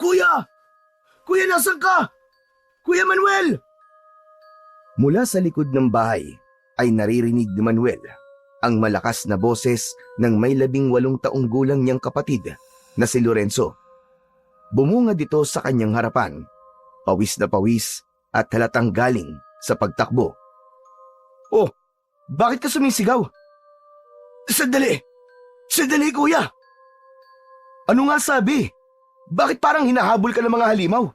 Kuya! Kuya, nasan ka? Kuya Manuel! Mula sa likod ng bahay ay naririnig ni Manuel ang malakas na boses ng may 18 taong gulang niyang kapatid na si Lorenzo. Bumungad ito sa kanyang harapan, pawis na pawis at halatang galing sa pagtakbo. Oh, bakit ka sumisigaw? Sandali! Sandali, kuya! Ano nga sabi? Bakit parang hinahabol ka ng mga halimaw?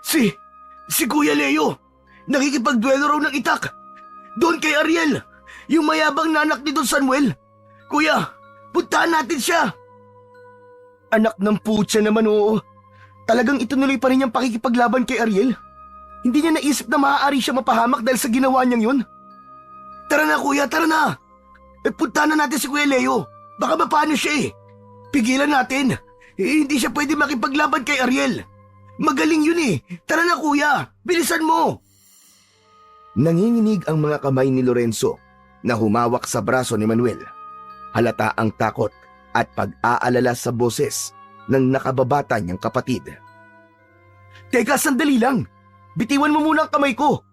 Si Kuya Leo, nakikipagduelo raw ng itak. Doon kay Ariel, yung mayabang na anak ni Don Samuel. Kuya, puntahan natin siya. Anak ng putya naman, oo. Talagang itunuloy pa rin niyang pakikipaglaban kay Ariel. Hindi niya naisip na maaari siya mapahamak dahil sa ginawa niyang yun. Tara na, kuya, tara na. Puntahan na natin si Kuya Leo. Baka mapano siya eh. Pigilan natin. Hindi siya pwede makipaglaban kay Ariel. Magaling yun eh. Tara na, kuya. Bilisan mo. Nanginginig ang mga kamay ni Lorenzo na humawak sa braso ni Manuel. Halata ang takot at pag-aalala sa boses ng nakababata niyang kapatid. Teka, sandali lang. Bitiwan mo muna ang kamay ko.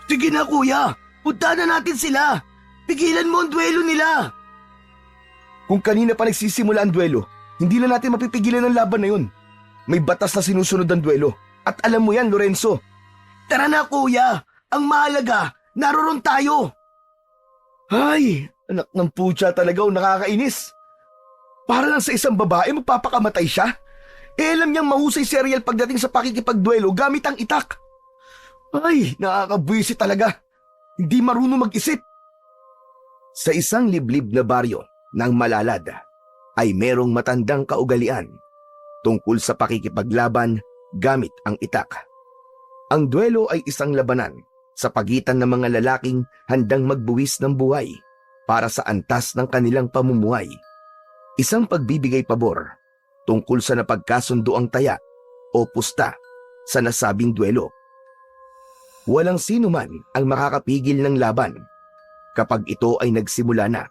Sige na, kuya. Puntahan na natin sila. Pigilan mo ang duelo nila. Kung kanina pa nagsisimula ang duelo, hindi na natin mapipigilan ang laban na yun. May batas na sinusunod ang duelo. At alam mo yan, Lorenzo. Tara na, kuya. Ang mahalaga, naroon tayo. Ay, anak ng putya talaga o nakakainis. Para lang sa isang babae, magpapakamatay siya. Alam niyang mahusay si Ariel pagdating sa pakikipagduelo gamit ang itak. Ay, nakakabwisit talaga. Hindi marunong mag-isip. Sa isang liblib na baryo ng Malalad ay merong matandang kaugalian tungkol sa pakikipaglaban gamit ang itak. Ang duelo ay isang labanan sa pagitan ng mga lalaking handang magbuwis ng buhay para sa antas ng kanilang pamumuhay. Isang pagbibigay pabor tungkol sa napagkasunduang taya o pusta sa nasabing duelo. Walang sino man ang makakapigil ng laban kapag ito ay nagsimula na,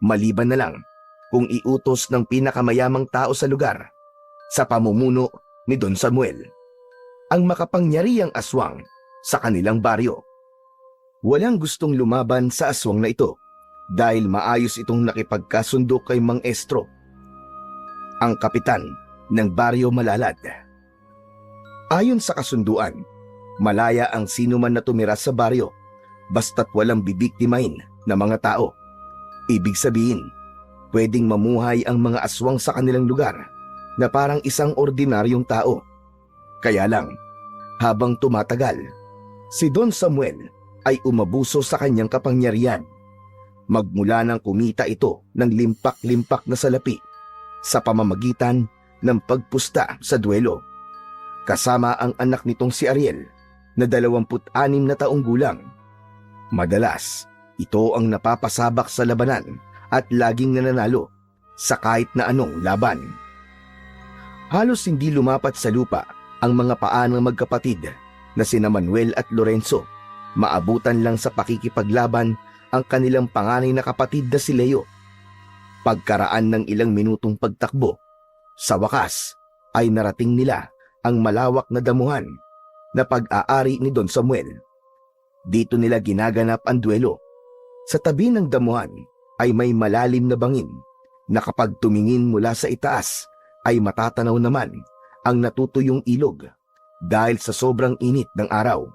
maliban na lang kung iutos ng pinakamayamang tao sa lugar sa pamumuno ni Don Samuel, ang makapangyarihang aswang sa kanilang baryo. Walang gustong lumaban sa aswang na ito dahil maayos itong nakipagkasundo kay Mang Estro, ang kapitan ng baryo Malalad. Ayon sa kasunduan, malaya ang sino man na tumira sa baryo basta't walang bibiktimahin na mga tao. Ibig sabihin, pwedeng mamuhay ang mga aswang sa kanilang lugar na parang isang ordinaryong tao. Kaya lang, habang tumatagal, si Don Samuel ay umabuso sa kanyang kapangyarihan. Magmula nang kumita ito ng limpak-limpak na salapi sa pamamagitan ng pagpusta sa duelo. Kasama ang anak nitong si Ariel na 26 na taong gulang. Madalas, ito ang napapasabak sa labanan at laging nananalo sa kahit na anong laban. Halos hindi lumapat sa lupa ang mga paa ng magkapatid na sina Manuel at Lorenzo. Maabutan lang sa pakikipaglaban ang kanilang panganay na kapatid na si Leo. Pagkaraan ng ilang minutong pagtakbo, sa wakas ay narating nila ang malawak na damuhan na pag-aari ni Don Samuel. Dito nila ginaganap ang duelo. Sa tabi ng damuhan ay may malalim na bangin na kapag tumingin mula sa itaas ay matatanaw naman ang natutuyong ilog dahil sa sobrang init ng araw.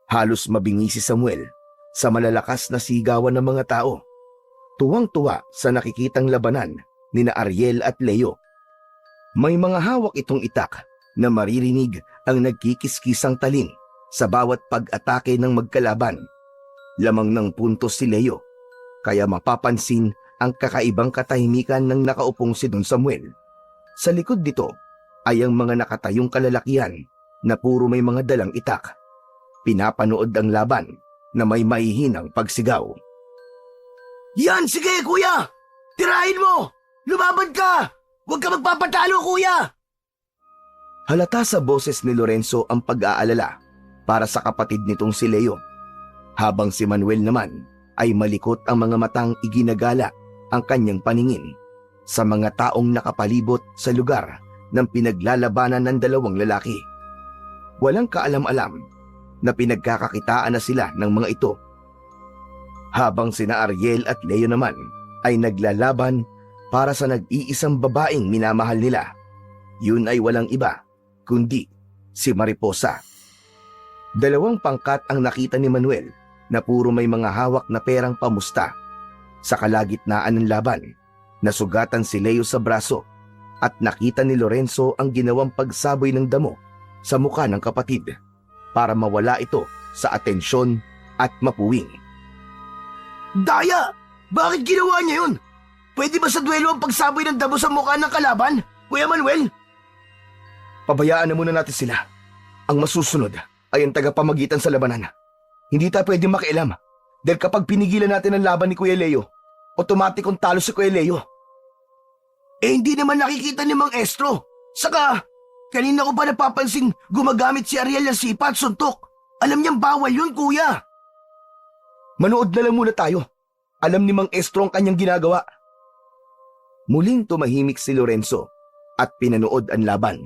Halos mabingi si Samuel sa malalakas na sigawan ng mga tao. Tuwang-tuwa sa nakikitang labanan ni na Ariel at Leo. May mga hawak itong itak na maririnig ang nagkikiskisang talim sa bawat pag-atake ng magkalaban. Lamang ng puntos si Leo, kaya mapapansin ang kakaibang katahimikan ng nakaupong si Don Samuel. Sa likod nito ay ang mga nakatayong kalalakihan na puro may mga dalang itak. Pinapanood ang laban na may mahihinang pagsigaw. Yan! Sige, kuya! Tirahin mo! Lumaban ka! Huwag ka magpapatalo, kuya! Halata sa boses ni Lorenzo ang pag-aalala para sa kapatid nitong si Leo, habang si Manuel naman ay malikot ang mga matang iginagala ang kanyang paningin sa mga taong nakapalibot sa lugar ng pinaglalabanan ng dalawang lalaki. Walang kaalam-alam na pinagkakakitaan na sila ng mga ito. Habang sina Ariel at Leo naman ay naglalaban para sa nag-iisang babaeng minamahal nila. Yun ay walang iba kundi si Mariposa. Dalawang pangkat ang nakita ni Manuel na puro may mga hawak na perang pamusta. Sa kalagitnaan ng laban, nasugatan si Leo sa braso at nakita ni Lorenzo ang ginawang pagsaboy ng damo sa mukha ng kapatid para mawala ito sa atensyon at mapuwing. Daya! Bakit ginawa niya yun? Pwede ba sa duelo ang pagsaboy ng damo sa mukha ng kalaban, Kuya Manuel? Pabayaan na muna natin sila. Ang masusunod ay ang tagapamagitan sa labanan. Hindi tayo pwede makialam dahil kapag pinigilan natin ang laban ni Kuya Leo, otomatikong talo si Kuya Leo. Hindi naman nakikita ni Mang Estro. Saka, kanina ko pa napapansing gumagamit si Ariel ng sipa at suntok. Alam niyang bawal yun, Kuya. Manood na lang muna tayo. Alam ni Mang Estro ang kanyang ginagawa. Muling tumahimik si Lorenzo at pinanood ang laban.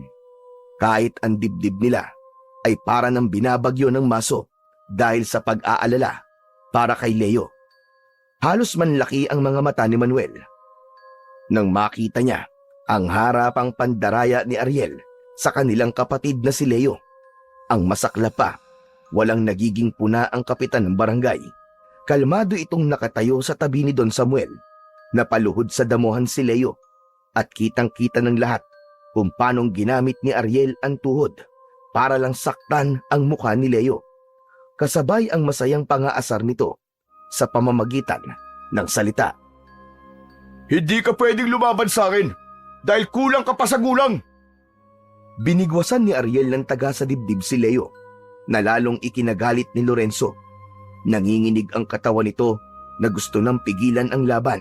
Kahit ang dibdib nila ay para ng binabagyo ng maso dahil sa pag-aalala para kay Leo. Halos manlaki ang mga mata ni Manuel nang makita niya ang harapang pandaraya ni Ariel sa kanilang kapatid na si Leo. Ang masakla pa, walang nagiging puna ang kapitan ng barangay. Kalmado itong nakatayo sa tabi ni Don Samuel. Napaluhod sa damuhan si Leo at kitang-kita ng lahat kung paanong ginamit ni Ariel ang tuhod para lang saktan ang mukha ni Leo. Kasabay ang masayang pangaasar nito sa pamamagitan ng salita. Hindi ka pwedeng lumaban sa akin dahil kulang ka pa sa gulang! Binigwasan ni Ariel ng taga sa dibdib si Leo na lalong ikinagalit ni Lorenzo. Nanginginig ang katawan nito na gusto nang pigilan ang laban,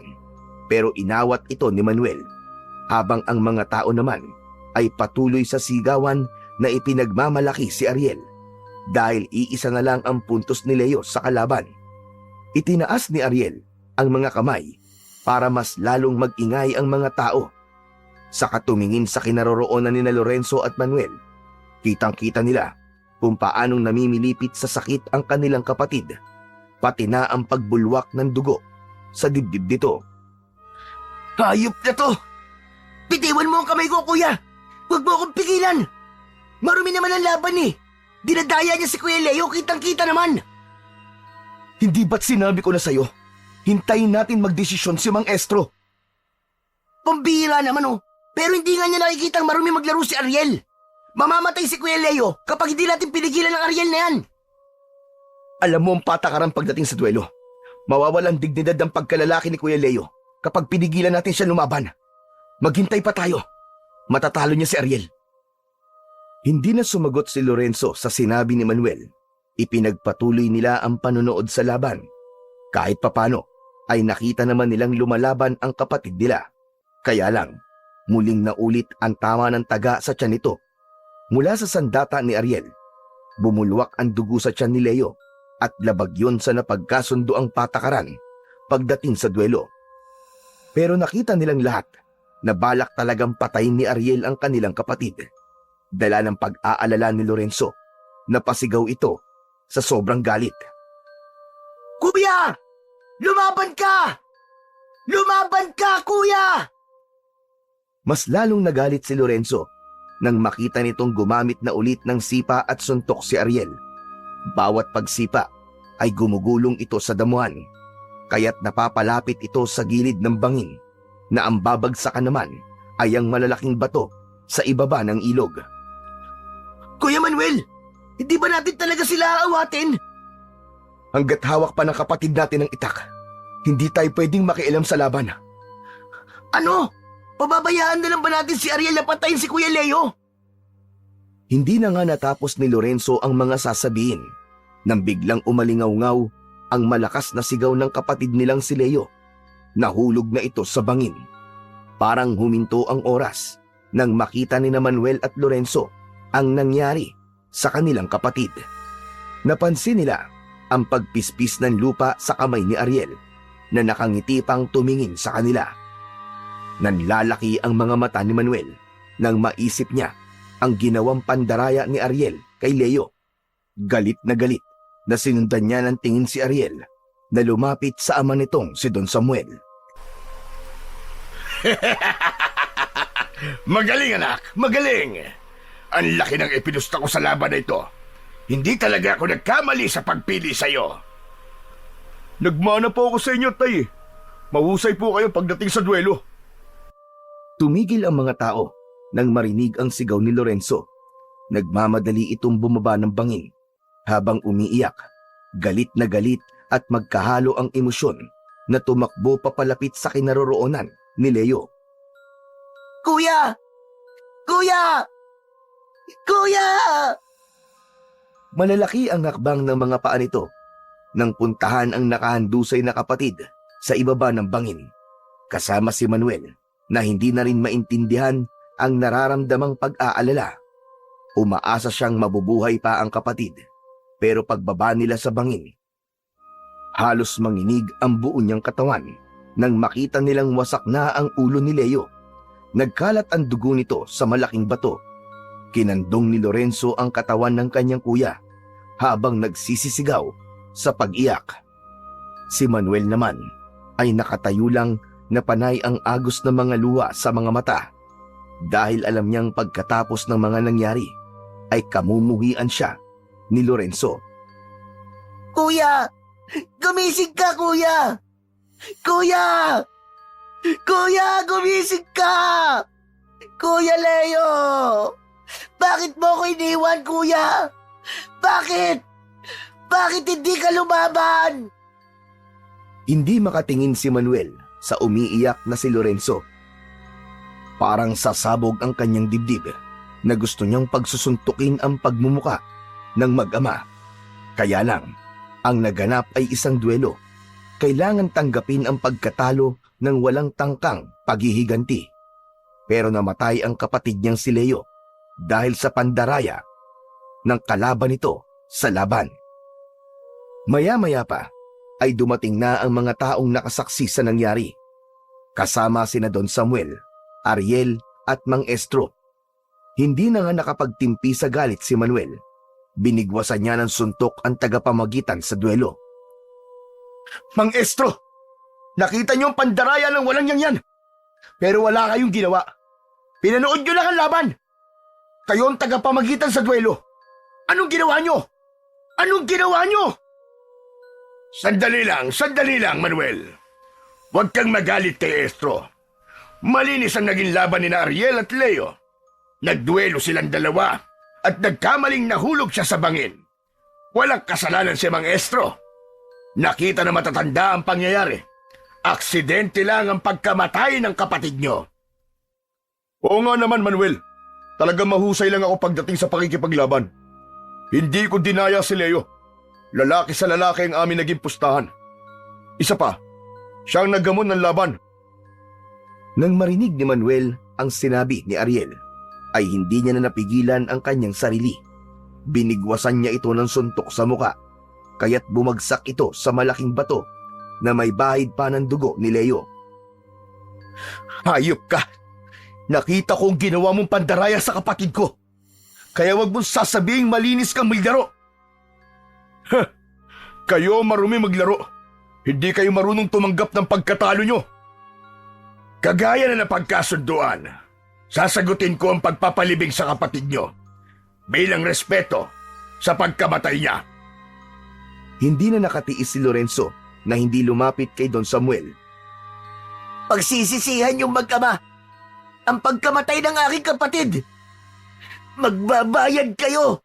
pero inawat ito ni Manuel, habang ang mga tao naman ay patuloy sa sigawan na ipinagmamalaki si Ariel dahil iisa na lang ang puntos ni Leo sa kalaban. Itinaas ni Ariel ang mga kamay para mas lalong mag-ingay ang mga tao. Sa katumingin sa kinaroroonan ni Lorenzo at Manuel, kitang-kita nila kung paanong namimilipit sa sakit ang kanilang kapatid, pati na ang pagbulwak ng dugo sa dibdib nito. Hayop na to! Bitiwan mo ang kamay ko, Kuya! Huwag mo akong pigilan! Marumi naman ang laban eh! Dinadaya niya si Kuya Leo, kitang-kita naman! Hindi ba't sinabi ko na sa'yo? Hintayin natin magdesisyon si Mang Estro. Pambihira naman oh! Pero hindi nga niya nakikitang marumi maglaro si Ariel. Mamamatay si Kuya Leo kapag hindi natin pinigilan ang Ariel na yan. Alam mo ang patakaran pagdating sa duelo. Mawawalan dignidad ang pagkalalaki ni Kuya Leo kapag pinigilan natin siya lumaban. Maghintay pa tayo. Matatalo niya si Ariel. Hindi na sumagot si Lorenzo sa sinabi ni Manuel. Ipinagpatuloy nila ang panonood sa laban. Kahit papano ay nakita naman nilang lumalaban ang kapatid nila. Kaya lang, muling naulit ang tama ng taga sa tiyan nito. Mula sa sandata ni Ariel, bumulwak ang dugo sa tiyan ni Leo at labag yun sa napagkasundo ang patakaran pagdating sa duelo. Pero nakita nilang lahat na balak talagang patayin ni Ariel ang kanilang kapatid. Dala ng pag-aalala ni Lorenzo, napasigaw ito sa sobrang galit. Kuya! Lumaban ka! Lumaban ka, Kuya! Mas lalong nagalit si Lorenzo nang makita nitong gumamit na ulit ng sipa at suntok si Ariel. Bawat pagsipa ay gumugulong ito sa damuhan, kaya't napapalapit ito sa gilid ng bangin na ang babagsakan naman ay ang malalaking bato sa ibaba ng ilog. Kuya Manuel, hindi ba natin talaga sila aawatin? Hanggat hawak pa ng kapatid natin ang itak, hindi tayo pwedeng makialam sa laban. Ano? Pababayaan na lang ba natin si Ariel na patayin si Kuya Leo? Hindi na nga natapos ni Lorenzo ang mga sasabihin nang biglang umalingaw-ngaw ang malakas na sigaw ng kapatid nilang si Leo. Nahulog na ito sa bangin. Parang huminto ang oras nang makita ni Manuel at Lorenzo ang nangyari sa kanilang kapatid. Napansin nila ang pagpispis ng lupa sa kamay ni Ariel na nakangiti pang tumingin sa kanila. Nanlalaki ang mga mata ni Manuel nang maisip niya ang ginawang pandaraya ni Ariel kay Leo. Galit na sinundan niya ng tingin si Ariel na lumapit sa ama nitong si Don Samuel. Magaling anak, magaling! Ang laki ng ipinusta ko sa laban na ito. Hindi talaga ako nagkamali sa pagpili sa'yo. Nagmana po ako sa inyo, tay. Mahusay po kayo pagdating sa duelo. Tumigil ang mga tao nang marinig ang sigaw ni Lorenzo. Nagmamadali itong bumaba ng bangin habang umiiyak. Galit at magkahalo ang emosyon na tumakbo papalapit sa kinaroroonan ni Leo. Kuya! Kuya! Kuya! Malalaki ang hakbang ng mga paa nito nang puntahan ang nakahandusay na kapatid sa ibaba ng bangin, kasama si Manuel na hindi na rin maintindihan ang nararamdamang pag-aalala. Umaasa siyang mabubuhay pa ang kapatid, pero pagbaba nila sa bangin, halos manginig ang buo niyang katawan nang makita nilang wasak na ang ulo ni Leo. Nagkalat ang dugo nito sa malaking bato. Kinandong ni Lorenzo ang katawan ng kanyang kuya habang nagsisisigaw sa pag-iyak. Si Manuel naman ay nakatayo lang na panay ang agos ng mga luha sa mga mata dahil alam niyang pagkatapos ng mga nangyari ay kamumuhian siya ni Lorenzo. Kuya! Gumising ka, kuya! Kuya! Kuya, gumising ka! Kuya Leo! Bakit mo ko iniwan, kuya? Bakit? Bakit hindi ka lumaban? Hindi makatingin si Manuel sa umiiyak na si Lorenzo. Parang sasabog ang kanyang dibdib na gusto niyang pagsusuntukin ang pagmumuka ng mag-ama. Kaya lang, ang naganap ay isang duelo. Kailangan tanggapin ang pagkatalo ng walang tangkang paghihiganti. Pero namatay ang kapatid niyang si Leo dahil sa pandaraya ng kalaban nito sa laban. Maya-maya pa ay dumating na ang mga taong nakasaksi sa nangyari. Kasama sina Don Samuel, Ariel at Mang Estro. Hindi na nga nakapagtimpi sa galit si Manuel. Binigwasan niya ng suntok ang tagapamagitan sa duelo. Mang Estro! Nakita niyo ang pandaraya ng walang yan. Pero wala kayong ginawa. Pinanood niyo lang ang laban. Kayo ang tagapamagitan sa duelo. Anong ginawa niyo? Anong ginawa niyo? Sandali lang, Manuel. Huwag kang magalit kay Estro. Malinis ang naging laban ni Ariel at Leo. Nagduelo silang dalawa at nagkamaling nahulog siya sa bangin. Walang kasalanan si Mang Estro. Nakita na matatanda ang pangyayari. Aksidente lang ang pagkamatay ng kapatid niyo. Oo nga naman, Manuel. Talagang mahusay lang ako pagdating sa pakikipaglaban. Hindi ko dinaya si Leo. Lalaki sa lalaki ang amin naging pustahan. Isa pa, siyang naggamon ng laban. Nang marinig ni Manuel ang sinabi ni Ariel, ay hindi niya na napigilan ang kanyang sarili. Binigwasan niya ito ng suntok sa muka, kaya't bumagsak ito sa malaking bato na may bahid pa ng dugo ni Leo. Hayop ka! Nakita kong ginawa mong pandaraya sa kapatid ko. Kaya wag mong sasabing malinis kang maglaro. Kayo marumi maglaro. Hindi kayo marunong tumanggap ng pagkatalo nyo. Kagaya na napagkasunduan, sasagutin ko ang pagpapalibing sa kapatid nyo bilang respeto sa pagkamatay niya. Hindi na nakatiis si Lorenzo na hindi lumapit kay Don Samuel. Pagsisisihan yung mag-ama ang pagkamatay ng aking kapatid. Magbabayad kayo!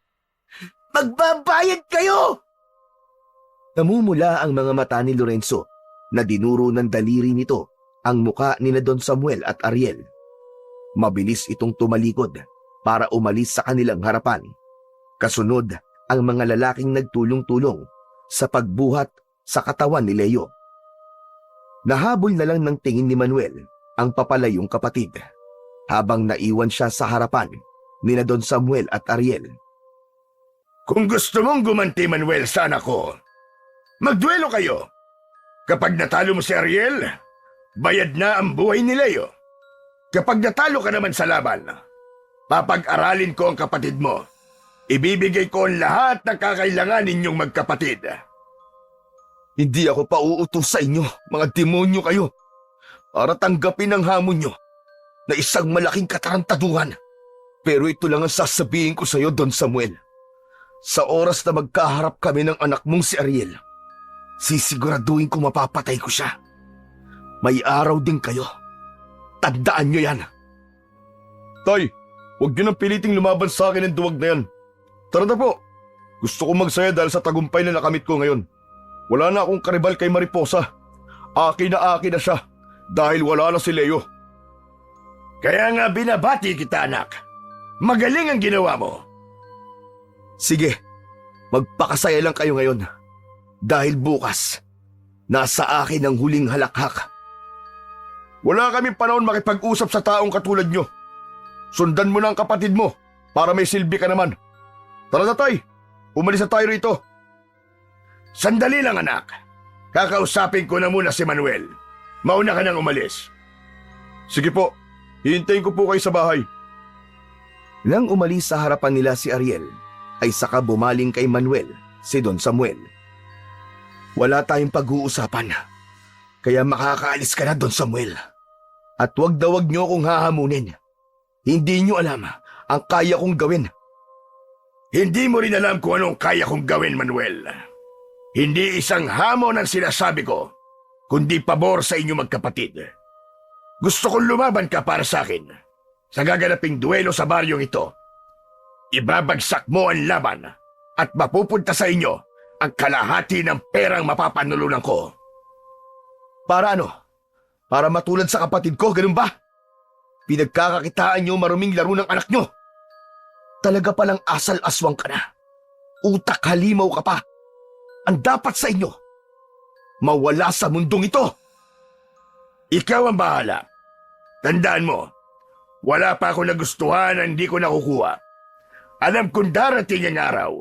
Magbabayad kayo! Namumula ang mga mata ni Lorenzo na dinuro ng daliri nito ang muka ni Don Samuel at Ariel. Mabilis itong tumalikod para umalis sa kanilang harapan. Kasunod ang mga lalaking nagtulong-tulong sa pagbuhat sa katawan ni Leo. Nahabol na lang ng tingin ni Manuel ang papalayong kapatid habang naiwan siya sa harapan ni Don Samuel at Ariel. Kung gusto mong gumanti, Manuel, sa anak ko, magduelo kayo. Kapag natalo mo si Ariel, bayad na ang buhay ni Leo. Kapag natalo ka naman sa laban, Papag-aralin ko ang kapatid mo. Ibibigay ko ang lahat ng kakailangan ninyong magkapatid. Hindi ako pauutos sa inyo, mga demonyo kayo, para tanggapin ang hamon nyo na isang malaking katarantaduhan. Pero ito lang ang sasabihin ko sa iyo, Don Samuel. Sa oras na magkaharap kami ng anak mong si Ariel, sisiguraduhin ko mapapatay ko siya. May araw din kayo. Tandaan nyo yan. Tay, huwag nyo nang piliting lumaban sa akin ng duwag na yan. Tara na po. Gusto ko magsaya dahil sa tagumpay na nakamit ko ngayon. Wala na akong karibal kay Mariposa. Akin na siya dahil wala na si Leo. Kaya nga binabati kita, anak. Magaling ang ginawa mo. Sige, magpakasaya lang kayo ngayon. Dahil bukas, nasa akin ang huling halakhak. Wala kaming panahon makipag-usap sa taong katulad nyo. Sundan mo na ang kapatid mo para may silbi ka naman. Tara na, tay. Umalis na tayo rito. Sandali lang, anak. Kakausapin ko na muna si Manuel. Mauna ka nang umalis. Sige po, hihintayin ko po kayo sa bahay. Nang umalis sa harapan nila si Ariel, ay saka bumaling kay Manuel, si Don Samuel. Wala tayong pag-uusapan, kaya makakaalis ka na, Don Samuel. At wag niyo akong hahamunin. Hindi niyo alam ang kaya kong gawin. Hindi mo rin alam kung anong kaya kong gawin, Manuel. Hindi isang hamon ang sinasabi ko, kundi pabor sa inyo magkapatid. Gusto kong lumaban ka para sa akin. Sa gaganaping duelo sa baryong ito, ibabagsak mo ang laban at mapupunta sa inyo ang kalahati ng perang mapapanulunan ko. Para ano? Para matulad sa kapatid ko, ganun ba? Pinagkakakitaan niyo maruming laro ng anak niyo. Talaga palang asal-aswang ka na. Utak halimaw ka pa. Ang dapat sa inyo, mawala sa mundong ito. Ikaw ang bahala. Tandaan mo, wala pa ako nagustuhan na hindi ko nakukuha. Alam kong darating ang araw,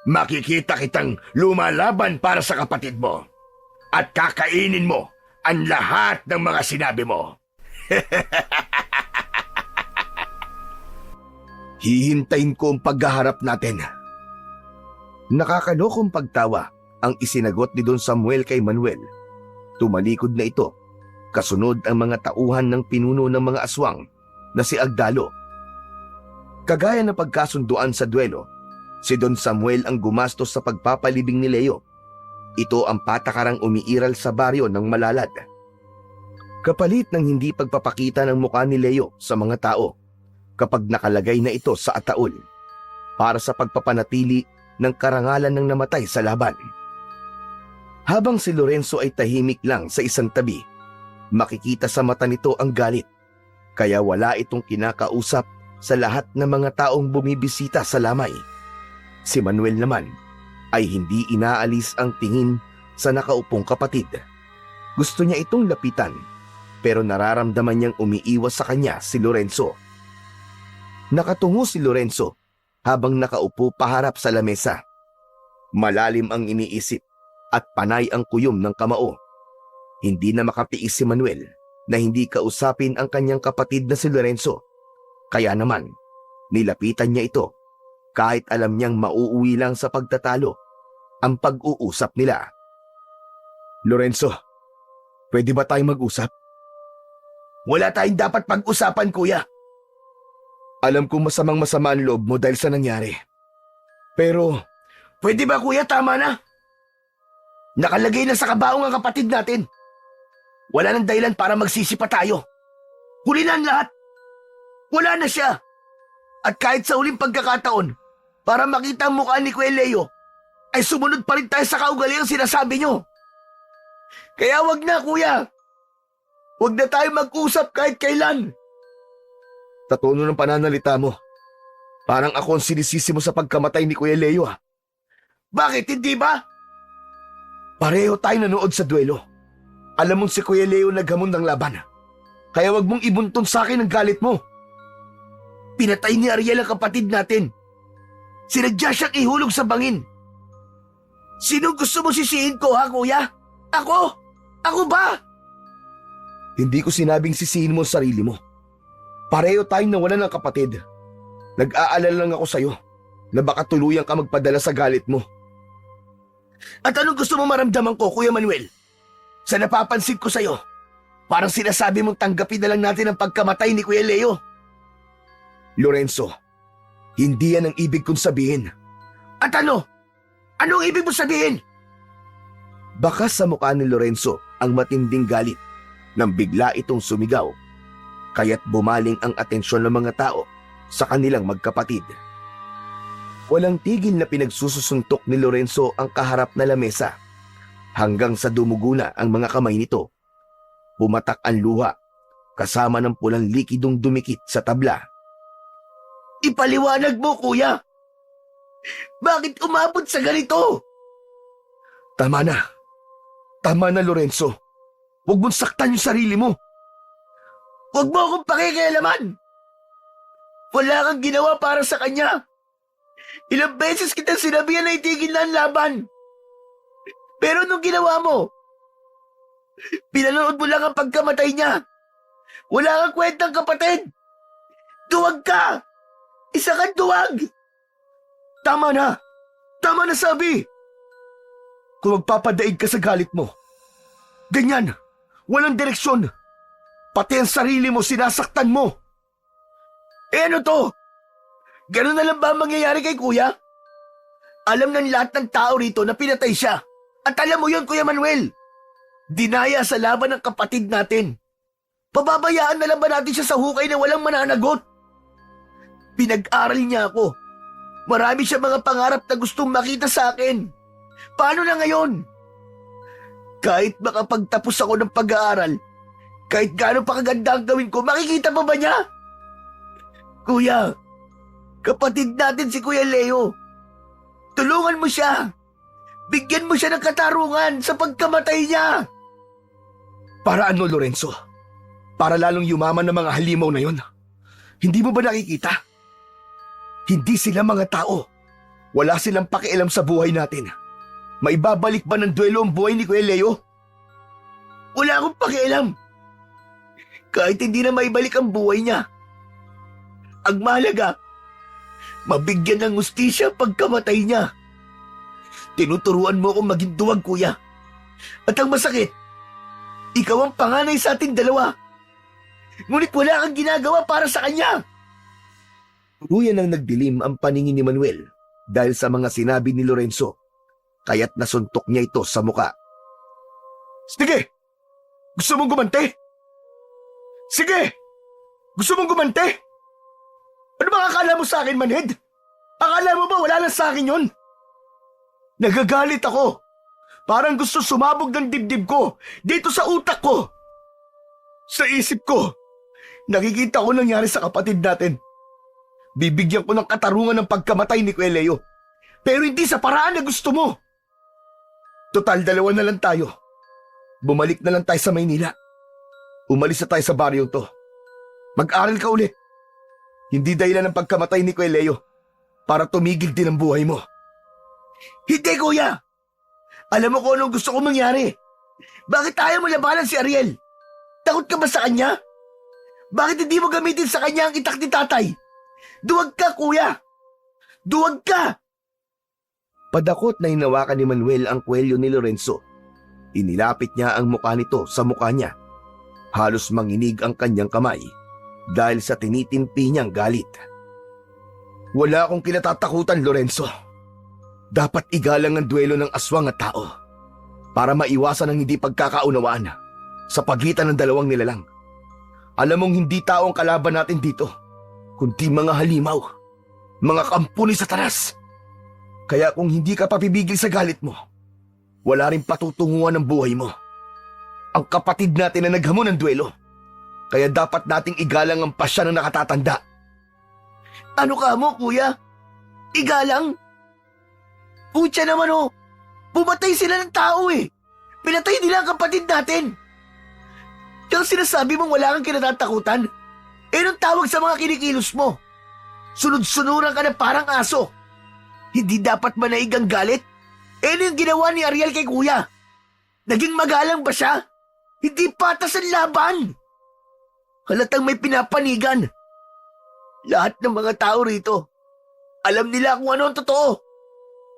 makikita kitang lumalaban para sa kapatid mo at kakainin mo ang lahat ng mga sinabi mo. Hihintayin ko ang paghaharap natin. Nakakalokong pagtawa ang isinagot ni Don Samuel kay Manuel. Tumalikod na ito, kasunod ang mga tauhan ng pinuno ng mga aswang na si Agdalo. Kagaya ng pagkasunduan sa duelo, si Don Samuel ang gumastos sa pagpapalibing ni Leo. Ito ang patakarang umiiral sa baryo ng Malalad. Kapalit ng hindi pagpapakita ng mukha ni Leo sa mga tao kapag nakalagay na ito sa ataol para sa pagpapanatili ng karangalan ng namatay sa laban. Habang si Lorenzo ay tahimik lang sa isang tabi, makikita sa mata nito ang galit, kaya wala itong kinakausap sa lahat ng mga taong bumibisita sa lamay. Si Manuel naman ay hindi inaalis ang tingin sa nakaupong kapatid. Gusto niya itong lapitan, pero nararamdaman niyang umiiwas sa kanya si Lorenzo. Nakatungo si Lorenzo habang nakaupo paharap sa lamesa. Malalim ang iniisip at panay ang kuyom ng kamao. Hindi na makatiis si Manuel na hindi kausapin ang kanyang kapatid na si Lorenzo. Kaya naman, nilapitan niya ito kahit alam niyang mauuwi lang sa pagtatalo ang pag-uusap nila. Lorenzo, pwede ba tayong mag-usap? Wala tayong dapat pag-usapan, kuya. Alam kong masamang-masama ang loob mo dahil sa nangyari. Pero, Pwede ba, kuya? Tama na. Nakalagay na sa kabaong ang kapatid natin. Wala nang dahilan para magsisi pa tayo. Huli na ang lahat. Wala na siya. At kahit sa huling pagkakataon, para makita ang mukha ni Kuya Leo, ay sumunod pa rin tayo sa kaugaliang sinasabi nyo. Kaya wag na, kuya. Wag na tayo mag-usap kahit kailan. sa tono ng pananalita mo, parang ako ang sinisisi mo sa pagkamatay ni Kuya Leo. Bakit, hindi ba? Pareho tayo nanood sa duelo. Alam mong si Kuya Leo naghamon ng laban. Kaya wag mong ibuntun sa akin ang galit mo. Pinatay ni Ariel ang kapatid natin. Sinadya siyang ihulog sa bangin. Sino gusto mo sisihin ko, ha, kuya? Ako? Ako ba? Hindi ko sinabing sisihin mo ang sarili mo. Pareho tayong nawalan ng kapatid. Nag-aalala lang ako sa'yo na baka tuluyan ka magpadala sa galit mo. At anong gusto mo maramdaman ko, Kuya Manuel? Sa napapansin ko sa'yo, parang sinasabi mong tanggapin na lang natin ang pagkamatay ni Kuya Leo. Lorenzo, hindi yan ang ibig kong sabihin. At ano? Anong ibig mo sabihin? Baka sa mukha ni Lorenzo ang matinding galit nang bigla itong sumigaw, kaya't bumaling ang atensyon ng mga tao sa kanilang magkapatid. Walang tigil na pinagsususuntok ni Lorenzo ang kaharap na lamesa hanggang sa dumugo na ang mga kamay nito. Pumatak ang luha kasama ng pulang likidong dumikit sa tabla. Ipaliwanag mo, kuya! Bakit umabot sa ganito? Tama na. Tama na, Lorenzo. Huwag mong saktan yung sarili mo. Huwag mo akong pakikialaman. Wala kang ginawa para sa kanya. Ilang beses kitang sinabihan na itigil na ang laban. Pero nung ginawa mo, pinanood mo lang ang pagkamatay niya. Wala kang kwentang kapatid. Duwag ka. Isa kang duwag. Tama na. Tama na sabi. Kung magpapadaig ka sa galit mo, ganyan, walang direksyon. Pati ang sarili mo sinasaktan mo. Eh ano to? Ganun na lang ba ang mangyayari kay kuya? Alam ng lahat ng tao rito na pinatay siya. At alam mo yun, Kuya Manuel. Dinaya sa laban ng kapatid natin. Pababayaan na lang ba natin siya sa hukay na walang mananagot? Pinag-aral niya ako. Marami siya mga pangarap na gustong makita sa akin. Paano na ngayon? Kahit makapagtapos ako ng pag-aaral, kahit gaano pa kaganda ang gawin ko, makikita pa ba niya? Kuya, kapatid natin si Kuya Leo. Tulungan mo siya. Bigyan mo siya ng katarungan sa pagkamatay niya. Para ano, Lorenzo? Para lalong yumaman ng mga halimaw na yon. Hindi mo ba nakikita? Hindi sila mga tao. Wala silang pakialam sa buhay natin. Maibabalik ba ng duelo ang buhay ni Kuya Leo? Wala akong pakialam. Kahit hindi na maibalik ang buhay niya. Ang mahalaga, mabigyan ng hustisya pagkamatay niya. Tinuturuan mo akong maging duwag, kuya. At ang masakit, ikaw ang panganay sa ating dalawa. Ngunit wala kang ginagawa para sa kanya. Tuluyan ang nagdilim ang paningin ni Manuel dahil sa mga sinabi ni Lorenzo, kaya't nasuntok niya ito sa muka. Sige! Gusto mong gumante? Sige! Gusto mong gumante? Ano ba akala mo sa akin, manhid? Akala mo ba wala lang sa akin yun? Nagagalit ako. Parang gusto sumabog ng dibdib ko dito sa utak ko. Sa isip ko, nakikita ko nangyari sa kapatid natin. Bibigyan ko ng katarungan ng pagkamatay ni Kuya Leo. Pero hindi sa paraan na gusto mo. Total, dalawa na lang tayo. Bumalik na lang tayo sa Maynila. Umalis na tayo sa baryong to. Mag-aral ka ulit. Hindi dahilan ng pagkamatay ni Kuya Leo para tumigil din ang buhay mo. Hindi, kuya! Alam mo kung anong gusto kong mangyari. Bakit ayaw mo labanan si Ariel? Takot ka ba sa kanya? Bakit hindi mo gamitin sa kanya ang itak ni tatay? Duwag ka, kuya! Duwag ka! Padakot na hinawakan ni Manuel ang kwelyo ni Lorenzo. Inilapit niya ang mukha nito sa mukha niya. Halos manginig ang kanyang kamay dahil sa tinitimpi niyang galit. Wala akong kinatatakutan, Lorenzo. Dapat igalang ang duelo ng aswang at tao para maiwasan ang hindi pagkakaunawaan sa pagitan ng dalawang nilalang. Alam mong hindi tao ang kalaban natin dito, kundi mga halimaw, mga kampo ni Satanas. Kaya kung hindi ka papibigil sa galit mo, wala rin patutunguhan ng buhay mo. Ang kapatid natin na naghamon ng duelo, kaya dapat nating igalang ang pasya ng nakatatanda. Ano ka mo, kuya? Igalang? Pucha naman oh, pumatay sila ng tao eh. Pinatay nila ang kapatid natin. Yung sinasabi mong wala kang kinatatakutan, nung tawag sa mga kinikilos mo. Sunod-sunuran ka na parang aso. Hindi dapat manaig ang galit? Ano yung ginawa ni Ariel kay kuya? Naging magalang ba siya? Hindi patas ang laban. Halatang may pinapanigan. Lahat ng mga tao rito, alam nila kung ano ang totoo.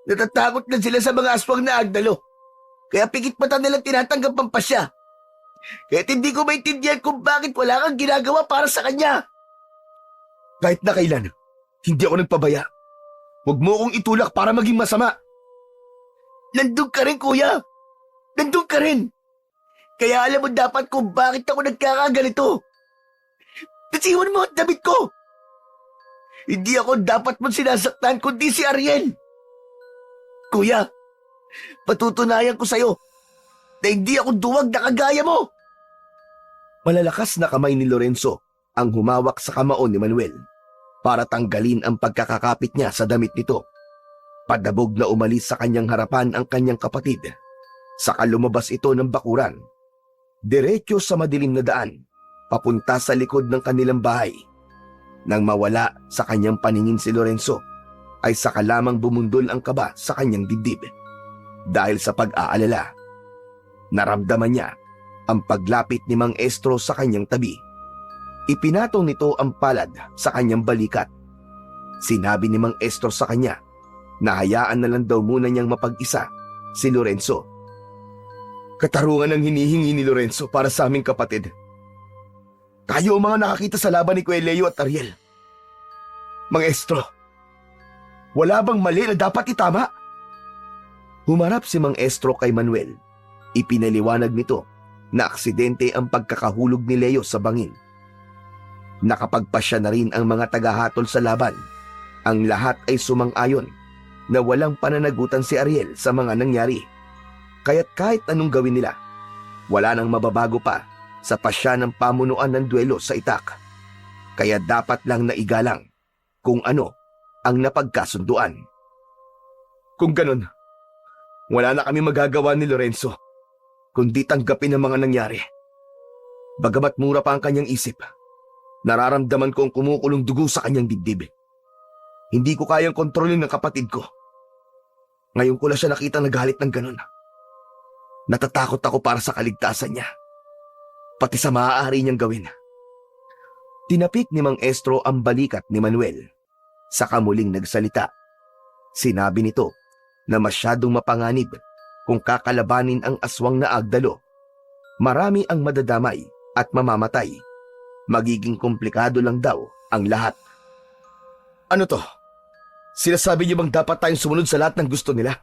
Natatakot na sila sa mga aswang na Agdalo. Kaya pikit mata nilang tinatanggap ang pasya. Kahit hindi ko maintindihan kung bakit wala kang ginagawa para sa kanya. Kahit na kailan, hindi ako nagpabaya. Huwag mo akong itulak para maging masama. Nandun ka rin, kuya. Nandun ka rin. Kaya alam mo dapat kung bakit ako nagkakaganito. Nasiwan mo ang damit ko. Hindi ako dapat mong sinasaktan kundi si Ariel. Kuya, patutunayan ko sa'yo na hindi ako duwag na kagaya mo. Malalakas na kamay ni Lorenzo ang humawak sa kamao ni Manuel para tanggalin ang pagkakakapit niya sa damit nito. Padabog na umalis sa kanyang harapan ang kanyang kapatid. Saka lumabas ito ng bakuran. Diretso sa madilim na daan, papunta sa likod ng kanilang bahay. Nang mawala sa kanyang paningin si Lorenzo, ay saka lamang bumundol ang kaba sa kanyang dibdib. Dahil sa pag-aalala, naramdaman niya ang paglapit ni Mang Estro sa kanyang tabi. Ipinatong nito ang palad sa kanyang balikat. Sinabi ni Mang Estro sa kanya na hayaan na lang daw muna niyang mapag-isa si Lorenzo. Katarungan ang hinihingi ni Lorenzo para sa aming kapatid. Tayo ang mga nakakita sa laban ni Kuya Leo at Ariel. Mang Estro, wala bang mali na dapat itama? Humarap si Mang Estro kay Manuel. Ipinaliwanag nito na aksidente ang pagkakahulog ni Leo sa bangin. Nakapagpasya na rin ang mga tagahatol sa laban. Ang lahat ay sumang-ayon na walang pananagutan si Ariel sa mga nangyari. Kaya't kahit anong gawin nila, wala nang mababago pa sa pasya ng pamunuan ng duelo sa itak. Kaya dapat lang na igalang kung ano ang napagkasunduan. Kung ganun, wala na kami magagawa ni Lorenzo kundi tanggapin ang mga nangyari. Bagamat mura pa ang kanyang isip, nararamdaman ko ang kumukulong dugo sa kanyang dibdib. Hindi ko kayang kontrolin ng kapatid ko. Ngayon ko lang siya nakita nagalit ng ganun. Natatakot ako para sa kaligtasan niya, pati sa maaari niyang gawin. Tinapik ni Mang Estro ang balikat ni Manuel. Saka muling nagsalita. Sinabi nito na masyadong mapanganib kung kakalabanin ang aswang na Agdalo. Marami ang madadamay at mamamatay. Magiging komplikado lang daw ang lahat. Ano to? Sinasabi niyo bang dapat tayong sumunod sa lahat ng gusto nila?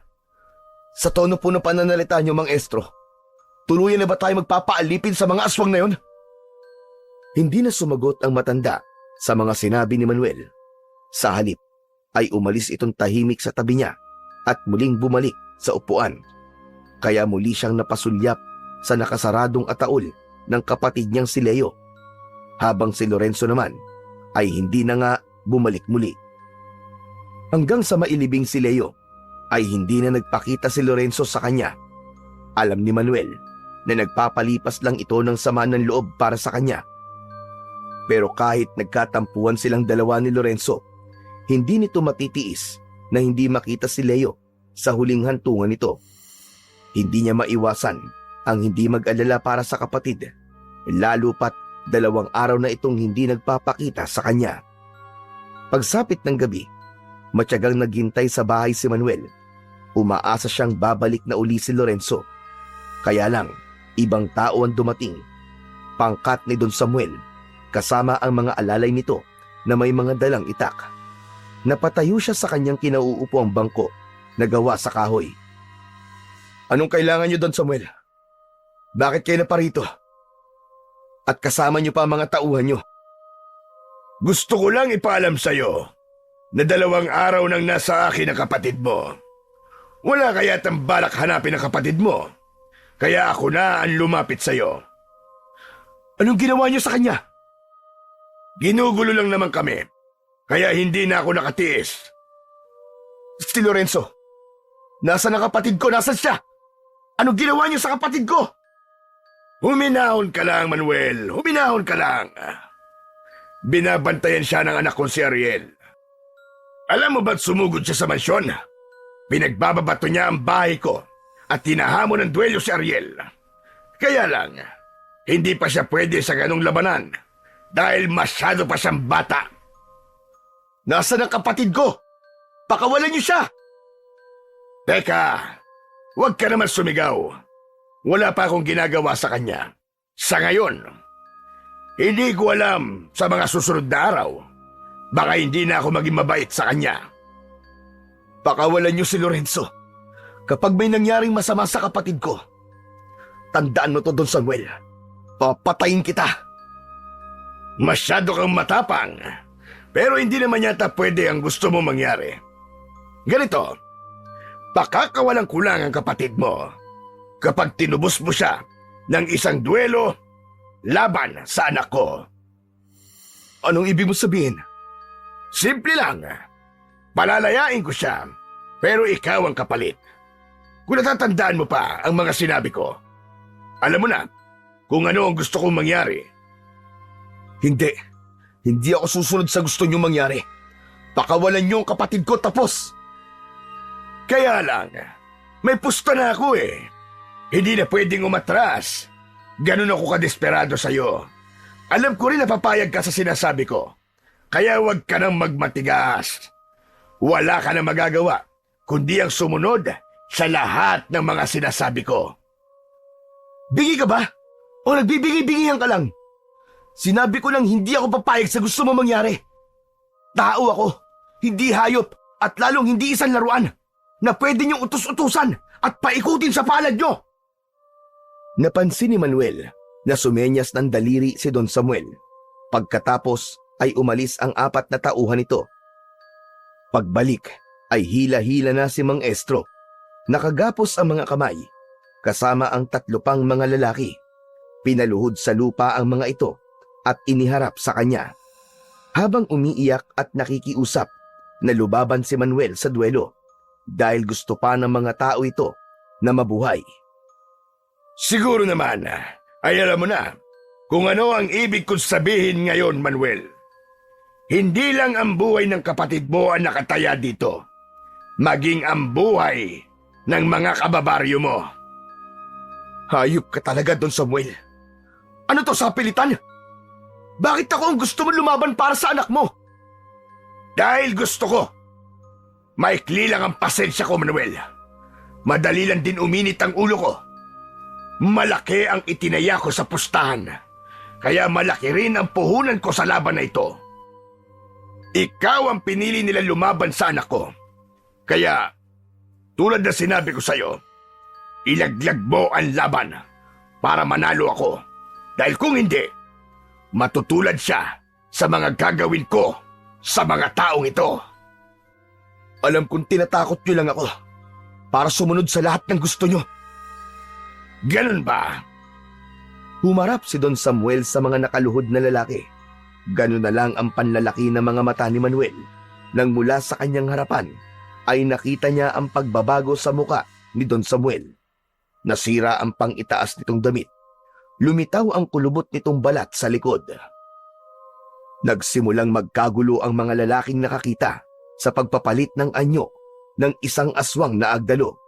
Sa tono po ng pananalita niyo, Mang Estro, tuluyan na ba tayo magpapaalipin sa mga aswang na yon? Hindi na sumagot ang matanda sa mga sinabi ni Manuel. Sa halip ay umalis itong tahimik sa tabi niya at muling bumalik sa upuan. Kaya muli siyang napasulyap sa nakasaradong ataol ng kapatid niyang si Leo. Habang si Lorenzo naman ay hindi na nga bumalik muli. Hanggang sa mailibing si Leo ay hindi na nagpakita si Lorenzo sa kanya. Alam ni Manuel na nagpapalipas lang ito ng sama ng loob para sa kanya. Pero kahit nagkatampuan silang dalawa ni Lorenzo, hindi nito matitiis na hindi makita si Leo sa huling hantungan nito. Hindi niya maiwasan ang hindi mag-alala para sa kapatid, lalo pat 2 araw na itong hindi nagpapakita sa kanya. Pagsapit ng gabi, matyagang naghintay sa bahay si Manuel. Umaasa siyang babalik na uli si Lorenzo. Kaya lang, ibang tao ang dumating. Pangkat ni Don Samuel, kasama ang mga alalay nito na may mga dalang itak. Napatayo siya sa kanyang kinauupo ang bangko na gawa sa kahoy. Anong kailangan niyo, Don Samuel? Bakit kayo na parito? At kasama niyo pa ang mga tauhan niyo? Gusto ko lang ipaalam sa'yo na 2 araw nang nasa akin ang kapatid mo. Wala kayatang balak hanapin ang kapatid mo. Kaya ako na ang lumapit sa'yo. Anong ginawa niyo sa kanya? Ginugulo lang naman kami. Kaya hindi na ako nakatiis. Si Lorenzo, nasaan ang kapatid ko? Nasaan siya? Anong ginawa niyo sa kapatid ko? Huminahon ka lang, Manuel. Huminahon ka lang. Binabantayan siya ng anak ko si Ariel. Alam mo ba't sumugod siya sa mansyon? Pinagbababato niya ang bahay ko at tinahamon ng duelo si Ariel. Kaya lang, hindi pa siya pwede sa ganong labanan dahil masyado pa siyang bata. Nasaan ang kapatid ko? Pakawalan niyo siya! Teka, huwag ka naman sumigaw. Wala pa akong ginagawa sa kanya. Sa ngayon, hindi ko alam sa mga susunod na araw. Baka hindi na ako maging mabait sa kanya. Pakawalan niyo si Lorenzo. Kapag may nangyaring masama sa kapatid ko, tandaan mo to, Don Samuel. Papatayin kita. Masyado kang matapang. Pero hindi naman yata pwede ang gusto mo mangyari. Ganito, pakakawalang kulang ang kapatid mo kapag tinubos mo siya ng isang duelo laban sa anak ko. Anong ibig mo sabihin? Simple lang. Palalayain ko siya, pero ikaw ang kapalit. Kung natatandaan mo pa ang mga sinabi ko, alam mo na kung ano ang gusto kong mangyari. Hindi. Hindi ako susunod sa gusto niyo mangyari. Pakawalan niyo ang kapatid ko, tapos. Kaya lang, may pusta na ako eh. Hindi na pwedeng umatras. Ganun ako kadesperado sa'yo. Alam ko rin na papayag ka sa sinasabi ko. Kaya huwag ka nang magmatigas. Wala ka na magagawa, kundi ang sumunod sa lahat ng mga sinasabi ko. Bingi ka ba? O nagbibingi-bingihan ka lang? Sinabi ko lang hindi ako papayag sa gusto mo mangyari. Tao ako, hindi hayop, at lalong hindi isang laruan na pwede niyong utus-utusan at paikutin sa palad niyo. Napansin ni Manuel na sumenyas ng daliri si Don Samuel. Pagkatapos ay umalis ang 4 na tauhan nito. Pagbalik ay hila-hila na si Mang Estro. Nakagapos ang mga kamay, kasama ang 3 pang mga lalaki. Pinaluhod sa lupa ang mga ito at iniharap sa kanya. Habang umiiyak at nakikiusap, nalubaban si Manuel sa duelo dahil gusto pa ng mga tao ito na mabuhay. Siguro naman ay alam mo na kung ano ang ibig kong sabihin ngayon, Manuel. Hindi lang ang buhay ng kapatid mo ang nakataya dito, maging ang buhay ng mga kababaryo mo. Hayop ka talaga, Don Samuel. Ano to, sapilitan? Bakit ako ang gusto mo lumaban para sa anak mo? Dahil gusto ko. Maikli lang ang pasensya ko, Manuel. Madali lang din uminit ang ulo ko. Malaki ang itinaya ko sa pustahan, kaya malaki rin ang puhunan ko sa laban na ito. Ikaw ang pinili nila lumaban sa anak ko. Kaya, tulad na sinabi ko sa'yo, ilaglag mo ang laban para manalo ako. Dahil kung hindi, matutulad siya sa mga gagawin ko sa mga taong ito. Alam kong tinatakot niyo lang ako para sumunod sa lahat ng gusto niyo. Ganun ba? Humarap si Don Samuel sa mga nakaluhod na lalaki. Ganun na lang ang panlalaki ng mga mata ni Manuel. Nang mula sa kanyang harapan, ay nakita niya ang pagbabago sa muka ni Don Samuel. Nasira ang pang-itaas nitong damit. Lumitaw ang kulubot nitong balat sa likod. Nagsimulang magkagulo ang mga lalaking nakakita sa pagpapalit ng anyo ng isang aswang na agdalo.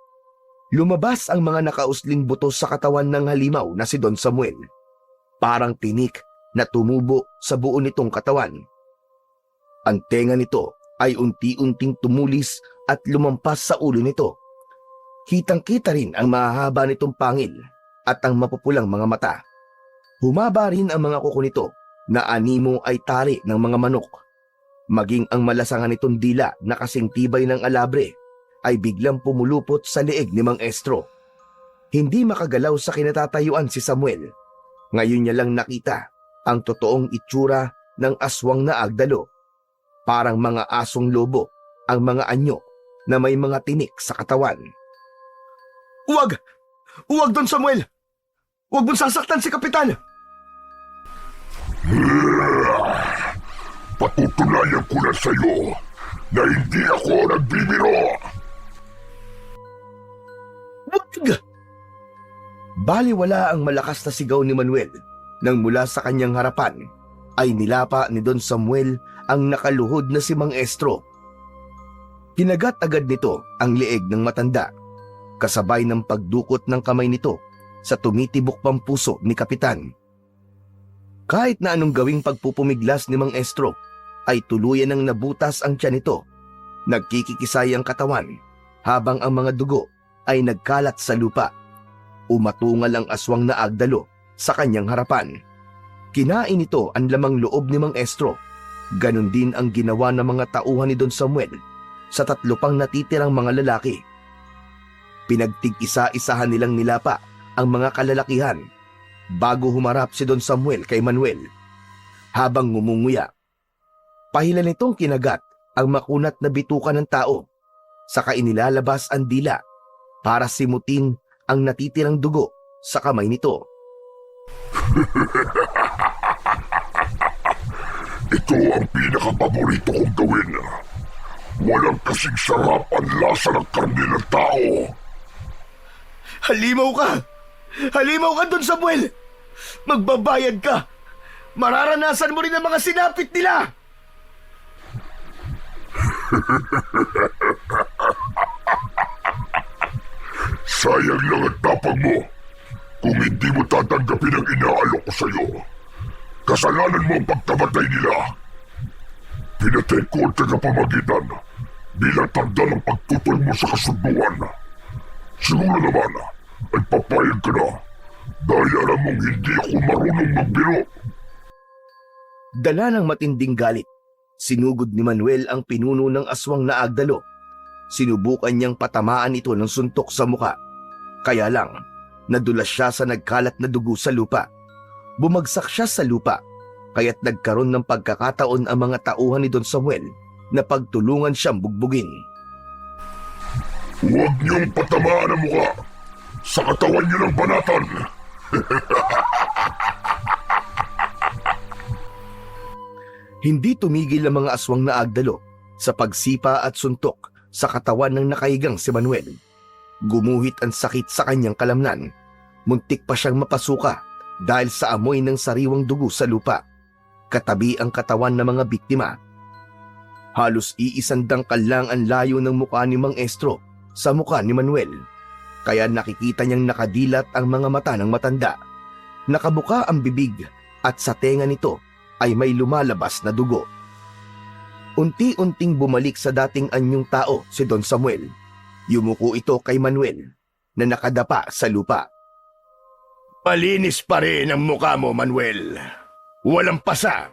Lumabas ang mga nakausling buto sa katawan ng halimaw na si Don Samuel. Parang tinik na tumubo sa buo nitong katawan. Ang tenga nito ay unti-unting tumulis at lumampas sa ulo nito. Kitang-kita rin ang mahahaba nitong pangil at ang mapupulang mga mata. Humaba rin ang mga kuko nito na animo ay tali ng mga manok. Maging ang malasangan nitong dila na kasing tibay ng alabre ay biglang pumulupot sa leeg ni Mang Estro. Hindi makagalaw sa kinatatayuan si Samuel. Ngayon niya lang nakita ang totoong itsura ng aswang na agdalo. Parang mga asong lobo ang mga anyo na may mga tinik sa katawan. Huwag! Huwag, Don Samuel! Huwag mong sasaktan si Kapitan! Patutunayan ko na sa'yo na hindi ako nagbibiro. Huwag! Baliwala ang malakas na sigaw ni Manuel nang mula sa kanyang harapan ay nilapa ni Don Samuel ang nakaluhod na si Mang Estro. Kinagat agad nito ang leeg ng matanda, kasabay ng pagdukot ng kamay nito sa tumitibok pang puso ni Kapitan. Kahit na anong gawing pagpupumiglas ni Mang Estro, ay tuluyan ng nabutas ang tiyan nito. Nagkikikisay ang katawan habang ang mga dugo ay nagkalat sa lupa. Umatungal ang aswang na agdalo sa kanyang harapan. Kinain ito ang lamang loob ni Mang Estro. Ganon din ang ginawa ng mga tauhan ni Don Samuel sa 3 pang natitirang mga lalaki. Pinagtig-isa-isahan nilang nilapa ang mga kalalakihan bago humarap si Don Samuel kay Manuel. Habang ngumunguya, pahilan nitong kinagat ang makunat na bituka ng tao, saka inilalabas ang dila para simutin ang natitirang dugo sa kamay nito. Ito ang pinakapaborito kong gawin. Walang kasing sarap ang lasa ng karne ng tao. Halimaw ka! Halimaw ka, Don Samuel! Magbabayad ka! Mararanasan mo rin ang mga sinapit nila! Sayang lang ang tapang mo kung hindi mo tatanggapin ang inaalok ko sa'yo. Kasalanan mo ang pagkamatay nila. Pinatay ko ang tagapamagitan bilang tanda ng pagtutol mo sa kasunduan. Siguro naman ay papayag ka na dahil alam mong hindi ako marunong magbiro. Dala ng matinding galit, sinugod ni Manuel ang pinuno ng aswang na agdalo. Sinubukan niyang patamaan ito ng suntok sa muka. Kaya lang, nadulas siya sa nagkalat na dugo sa lupa. Bumagsak siya sa lupa, kaya't nagkaroon ng pagkakataon ang mga tauhan ni Don Samuel na pagtulungan siyang bugbugin. Huwag niyong patamaan ang muka. Sa katawan niyo ng banatan. Hindi tumigil ang mga aswang na agdalo sa pagsipa at suntok sa katawan ng nakahigang si Manuel. Gumuhit ang sakit sa kanyang kalamnan. Muntik pa siyang mapasuka dahil sa amoy ng sariwang dugo sa lupa. Katabi ang katawan ng mga biktima. Halos iisang dangkal lang ang layo ng mukha ni Mang Estro sa mukha ni Manuel. Kaya nakikita niyang nakadilat ang mga mata ng matanda. Nakabuka ang bibig at sa tenga nito ay may lumalabas na dugo. Unti-unting bumalik sa dating anyong tao si Don Samuel. Yumuko ito kay Manuel na nakadapa sa lupa. Malinis pa rin ang mukha mo, Manuel. Walang pasa.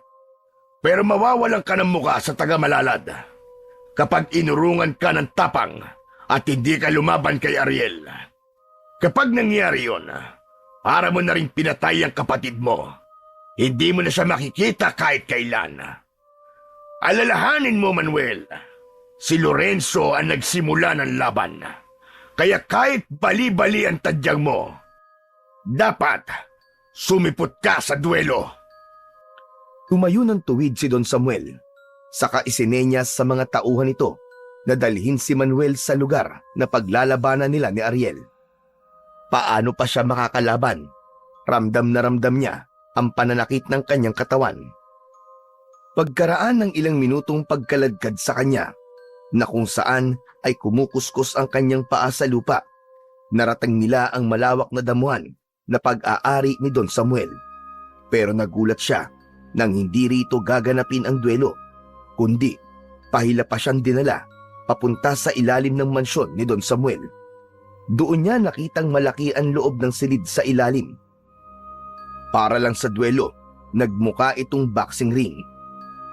Pero mawawalan ka ng mukha sa tagamalalad kapag inurungan ka ng tapang at hindi ka lumaban kay Ariel. Kapag nangyari yon, para mo na rin pinatay ang kapatid mo. Hindi mo na siya makikita kahit kailan. Alalahanin mo, Manuel, si Lorenzo ang nagsimula ng laban. Kaya kahit bali-bali ang tadyang mo, dapat sumipot ka sa duelo. Tumayo ng tuwid si Don Samuel, saka isinenyas sa mga tauhan nito na dalhin si Manuel sa lugar na paglalabanan nila ni Ariel. Paano pa siya makakalaban? Ramdam na ramdam niya ang pananakit ng kanyang katawan. Pagkaraan ng ilang minutong pagkaladkad sa kanya, na kung saan ay kumukuskus ang kanyang paa sa lupa, narating nila ang malawak na damuhan na pag-aari ni Don Samuel. Pero nagulat siya nang hindi rito gaganapin ang duelo, kundi pahila pa siyang dinala papunta sa ilalim ng mansyon ni Don Samuel. Doon niya nakitang malaki ang loob ng silid sa ilalim. Para lang sa duelo, nagmuka itong boxing ring.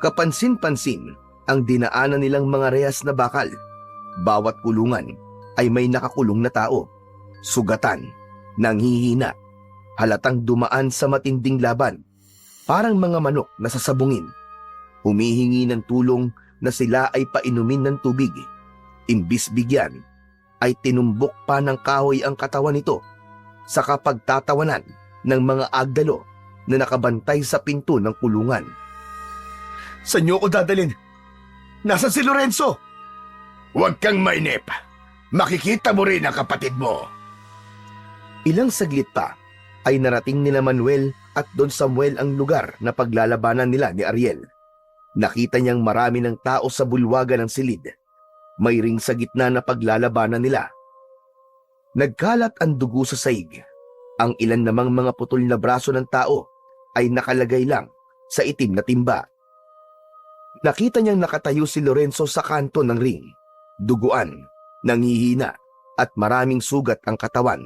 Kapansin-pansin ang dinaanan nilang mga rehas na bakal. Bawat kulungan ay may nakakulong na tao. Sugatan, nanghihina, halatang dumaan sa matinding laban. Parang mga manok na sasabungin. Humihingi ng tulong na sila ay painumin ng tubig. Imbis bigyan, ay tinumbok pa ng kahoy ang katawan nito sa kapagtatawanan ng mga agdalo na nakabantay sa pinto ng kulungan. Saan niyo ako dadalhin? Nasaan si Lorenzo? Huwag kang mainip. Makikita mo rin ang kapatid mo. Ilang saglit pa ay narating nila Manuel at Don Samuel ang lugar na paglalabanan nila ni Ariel. Nakita niyang marami ng tao sa bulwagan ng silid. May ring sa gitna na paglalabanan nila. Nagkalat ang dugo sa saig. Ang ilan namang mga putol na braso ng tao ay nakalagay lang sa itim na timba. Nakita niyang nakatayo si Lorenzo sa kanto ng ring. Duguan, nangihina, at maraming sugat ang katawan.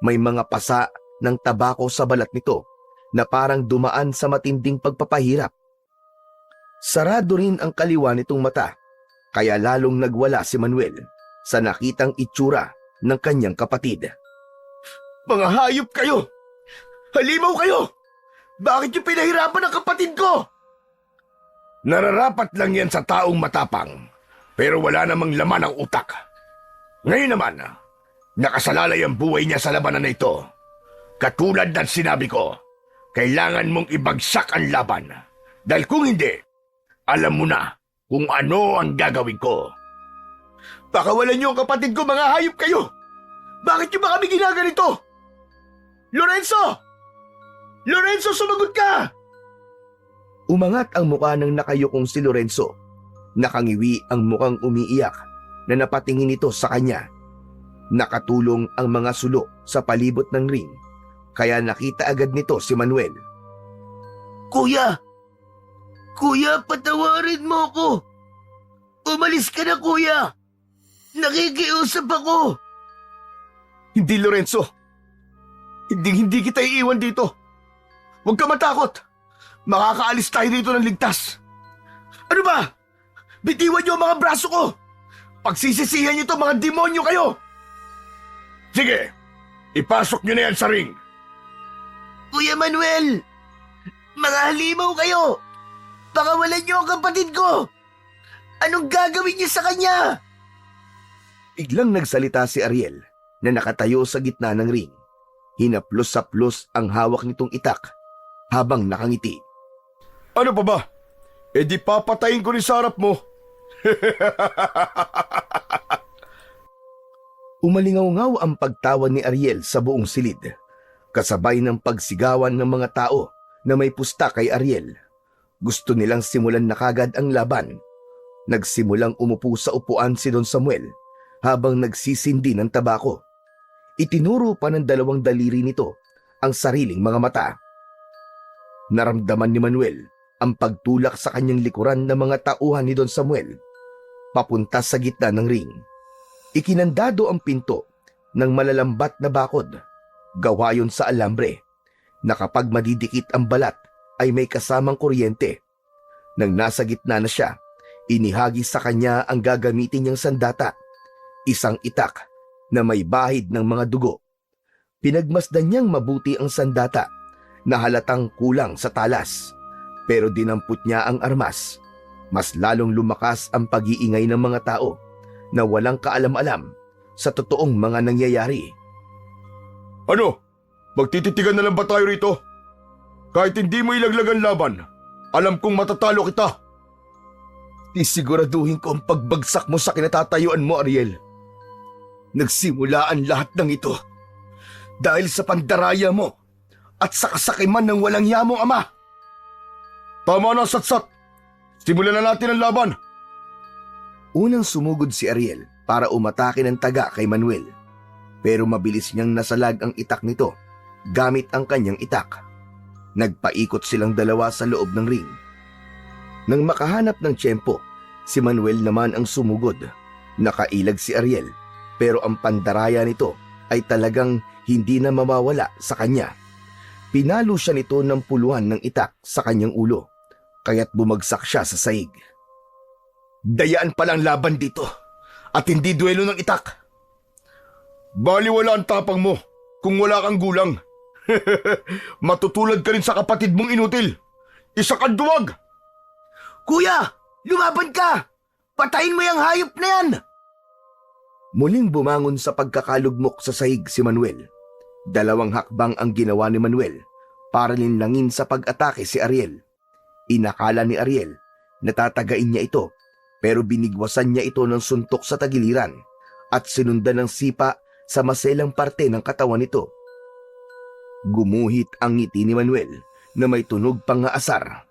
May mga pasa ng tabako sa balat nito na parang dumaan sa matinding pagpapahirap. Sarado rin ang kaliwa nitong mata, kaya lalong nagwala si Manuel sa nakitang itsura ng kanyang kapatid. Mga hayop kayo! Halimaw kayo! Bakit yung pinahirapan ang kapatid ko? Nararapat lang yan sa taong matapang, pero wala namang laman ang utak. Ngayon naman, nakasalalay ang buhay niya sa labanan na ito. Katulad ng sinabi ko, kailangan mong ibagsak ang laban. Dahil kung hindi, alam mo na kung ano ang gagawin ko. Pakawalan niyo ang kapatid ko, mga hayop kayo! Bakit niyo ba kami ginaganito? Lorenzo! Lorenzo, sumagot ka! Umangat ang mukha ng nakayukong si Lorenzo. Nakangiwi ang mukhang umiiyak na napatingin ito sa kanya. Nakatulong ang mga sulok sa palibot ng ring, kaya nakita agad nito si Manuel. Kuya! Kuya, patawarin mo ako! Umalis ka na, kuya! Nakikiusap ako! Hindi, Lorenzo. Hindi kita iiwan dito. Huwag ka matakot. Makakaalis tayo dito ng ligtas. Ano ba? Bitiwan niyo ang mga braso ko! Pagsisisihan niyo to, mga demonyo kayo! Sige, ipasok niyo na yan sa ring. Kuya Manuel! Mga halimaw kayo! Pakawalan niyo ang kapatid ko! Anong gagawin niyo sa kanya? Biglang nagsalita si Ariel na nakatayo sa gitna ng ring. Hinaplos-saplos ang hawak nitong itak habang nakangiti. Ano pa ba? E di papatayin ko rin sa harap mo. Umalingaw-ngaw ang pagtawa ni Ariel sa buong silid, kasabay ng pagsigawan ng mga tao na may pusta kay Ariel. Gusto nilang simulan na kagad ang laban. Nagsimulang umupo sa upuan si Don Samuel habang nagsisindi ng tabako. Itinuro pa ng dalawang daliri nito ang sariling mga mata. Naramdaman ni Manuel ang pagtulak sa kanyang likuran ng mga tauhan ni Don Samuel papunta sa gitna ng ring. Ikinandado ang pinto ng malalambat na bakod, gawa yon sa alambre, na kapag madidikit ang balat ay may kasamang kuryente. Nang nasa gitna na siya, inihagi sa kanya ang gagamitin niyang sandata, isang itak na may bahid ng mga dugo. Pinagmasdan niyang mabuti ang sandata na halatang kulang sa talas, pero dinampot niya ang armas. Mas lalong lumakas ang pag-iingay ng mga tao na walang kaalam-alam sa totoong mga nangyayari. Ano? Magtititigan na lang ba tayo rito? Kahit hindi mo ilaglag ang laban, alam kong matatalo kita. Isiguraduhin ko ang pagbagsak mo sa kinatatayuan mo, Ariel. Nagsimula ang lahat ng ito dahil sa pandaraya mo at sa kasakiman ng walang yamong ama. Tama na, Satsat. Simulan na natin ang laban. Unang sumugod si Ariel para umatake ng taga kay Manuel, pero mabilis niyang nasalag ang itak nito gamit ang kanyang itak. Nagpaikot silang dalawa sa loob ng ring. Nang makahanap ng tiyempo, si Manuel naman ang sumugod. Nakailag si Ariel, pero ang pandaraya nito ay talagang hindi na mawawala sa kanya. Pinalo siya nito ng puluhan ng itak sa kanyang ulo, kaya't bumagsak siya sa saig. Dayaan palang laban dito at hindi duelo ng itak. Baliwala ang tapang mo kung wala kang gulang. Matutulad ka rin sa kapatid mong inutil. Isa kang duwag. Kuya, lumaban ka! Patayin mo yung hayop na yan! Muling bumangon sa pagkakalugmok sa sahig si Manuel. Dalawang hakbang ang ginawa ni Manuel para linlangin sa pag-atake si Ariel. Inakala ni Ariel na tatagain niya ito, pero binigwasan niya ito ng suntok sa tagiliran at sinundan ng sipa sa maselang parte ng katawan nito. Gumuhit ang ngiti ni Manuel na may tunog pang asar.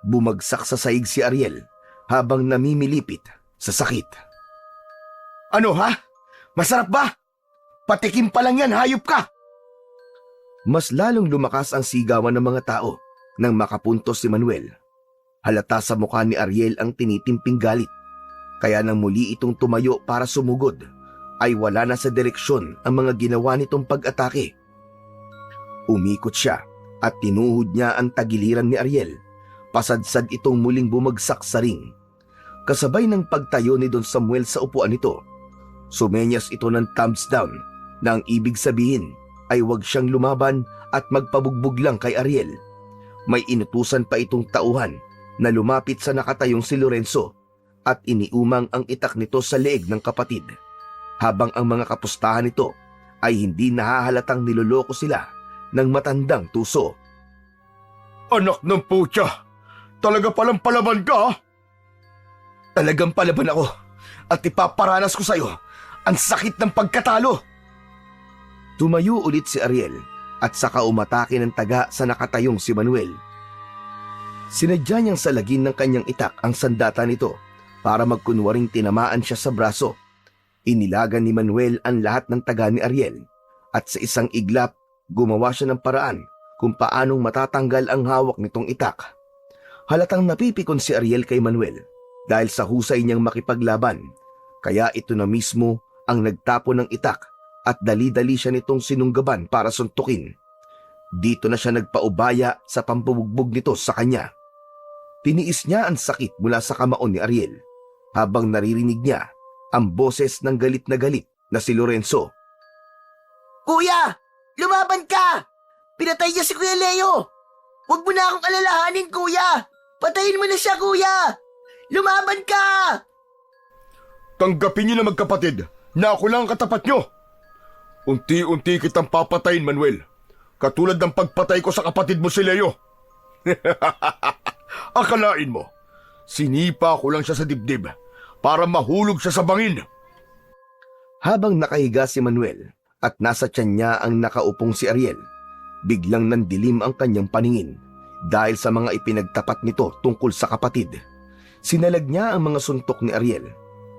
Bumagsak sa sahig si Ariel habang namimilipit sa sakit. Ano ha? Masarap ba? Patikim pa lang yan, hayop ka! Mas lalong lumakas ang sigawan ng mga tao nang makapuntos si Manuel. Halata sa mukha ni Ariel ang tinitimping galit. Kaya nang muli itong tumayo para sumugod, ay wala na sa direksyon ang mga ginawa nitong pag-atake. Umikot siya at tinuhod niya ang tagiliran ni Ariel. Pasadsad itong muling bumagsak sa ring. Kasabay ng pagtayo ni Don Samuel sa upuan nito, sumenyas ito ng thumbs down na ang ibig sabihin ay huwag siyang lumaban at magpabugbog lang kay Ariel. May inutusan pa itong tauhan na lumapit sa nakatayong si Lorenzo at iniumang ang itak nito sa leeg ng kapatid, habang ang mga kapustahan nito ay hindi nahahalatang niloloko sila ng matandang tuso. Anak ng putya! Talaga palang palaban ka, ha? Talagang palaban ako at ipaparanas ko sa'yo ang sakit ng pagkatalo. Tumayo ulit si Ariel at saka umatake ng taga sa nakatayong si Manuel. Sinadya niyang salagin ng kanyang itak ang sandata nito para magkunwaring tinamaan siya sa braso. Inilagan ni Manuel ang lahat ng taga ni Ariel at sa isang iglap gumawa siya ng paraan kung paanong matatanggal ang hawak nitong itak. Halatang napipikon si Ariel kay Manuel dahil sa husay niyang makipaglaban, kaya ito na mismo ang nagtapo ng itak at dali-dali siya nitong sinunggaban para suntukin. Dito na siya nagpaubaya sa pambubugbog nito sa kanya. Tiniis niya ang sakit mula sa kamao ni Ariel habang naririnig niya ang boses ng galit na si Lorenzo. Kuya! Lumaban ka! Pinatay niya si Kuya Leo! Huwag mo na akong alalahanin, kuya! Patayin mo na siya, kuya! Lumaban ka! Tanggapin niyo na magkapatid na ako lang ang katapat niyo. Unti-unti kitang papatayin, Manuel. Katulad ng pagpatay ko sa kapatid mo si Leo. Akalain mo, sinipa ko lang siya sa dibdib para mahulog siya sa bangin. Habang nakahiga si Manuel at nasa tiyan niya ang nakaupong si Ariel, biglang nandilim ang kanyang paningin dahil sa mga ipinagtapat nito tungkol sa kapatid. Sinalag niya ang mga suntok ni Ariel.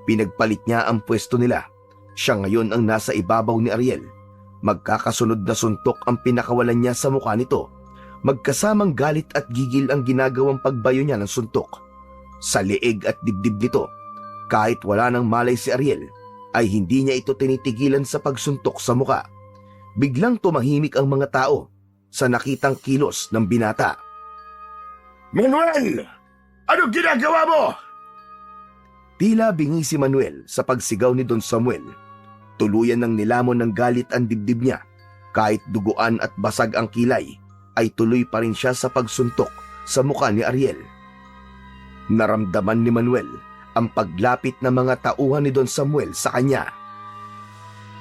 Pinagpalit niya ang pwesto nila. Siya ngayon ang nasa ibabaw ni Ariel. Magkakasunod na suntok ang pinakawalan niya sa mukha nito. Magkasamang galit at gigil ang ginagawang pagbayo niya ng suntok. Sa leeg at dibdib nito, kahit wala nang malay si Ariel, ay hindi niya ito tinitigilan sa pagsuntok sa mukha. Biglang tumahimik ang mga tao sa nakitang kilos ng binata. Manuel! Anong ginagawa mo? Tila bingi si Manuel sa pagsigaw ni Don Samuel. Tuluyan ng nilamon ng galit ang dibdib niya. Kahit duguan at basag ang kilay, ay tuloy pa rin siya sa pagsuntok sa mukha ni Ariel. Naramdaman ni Manuel ang paglapit ng mga tauhan ni Don Samuel sa kanya.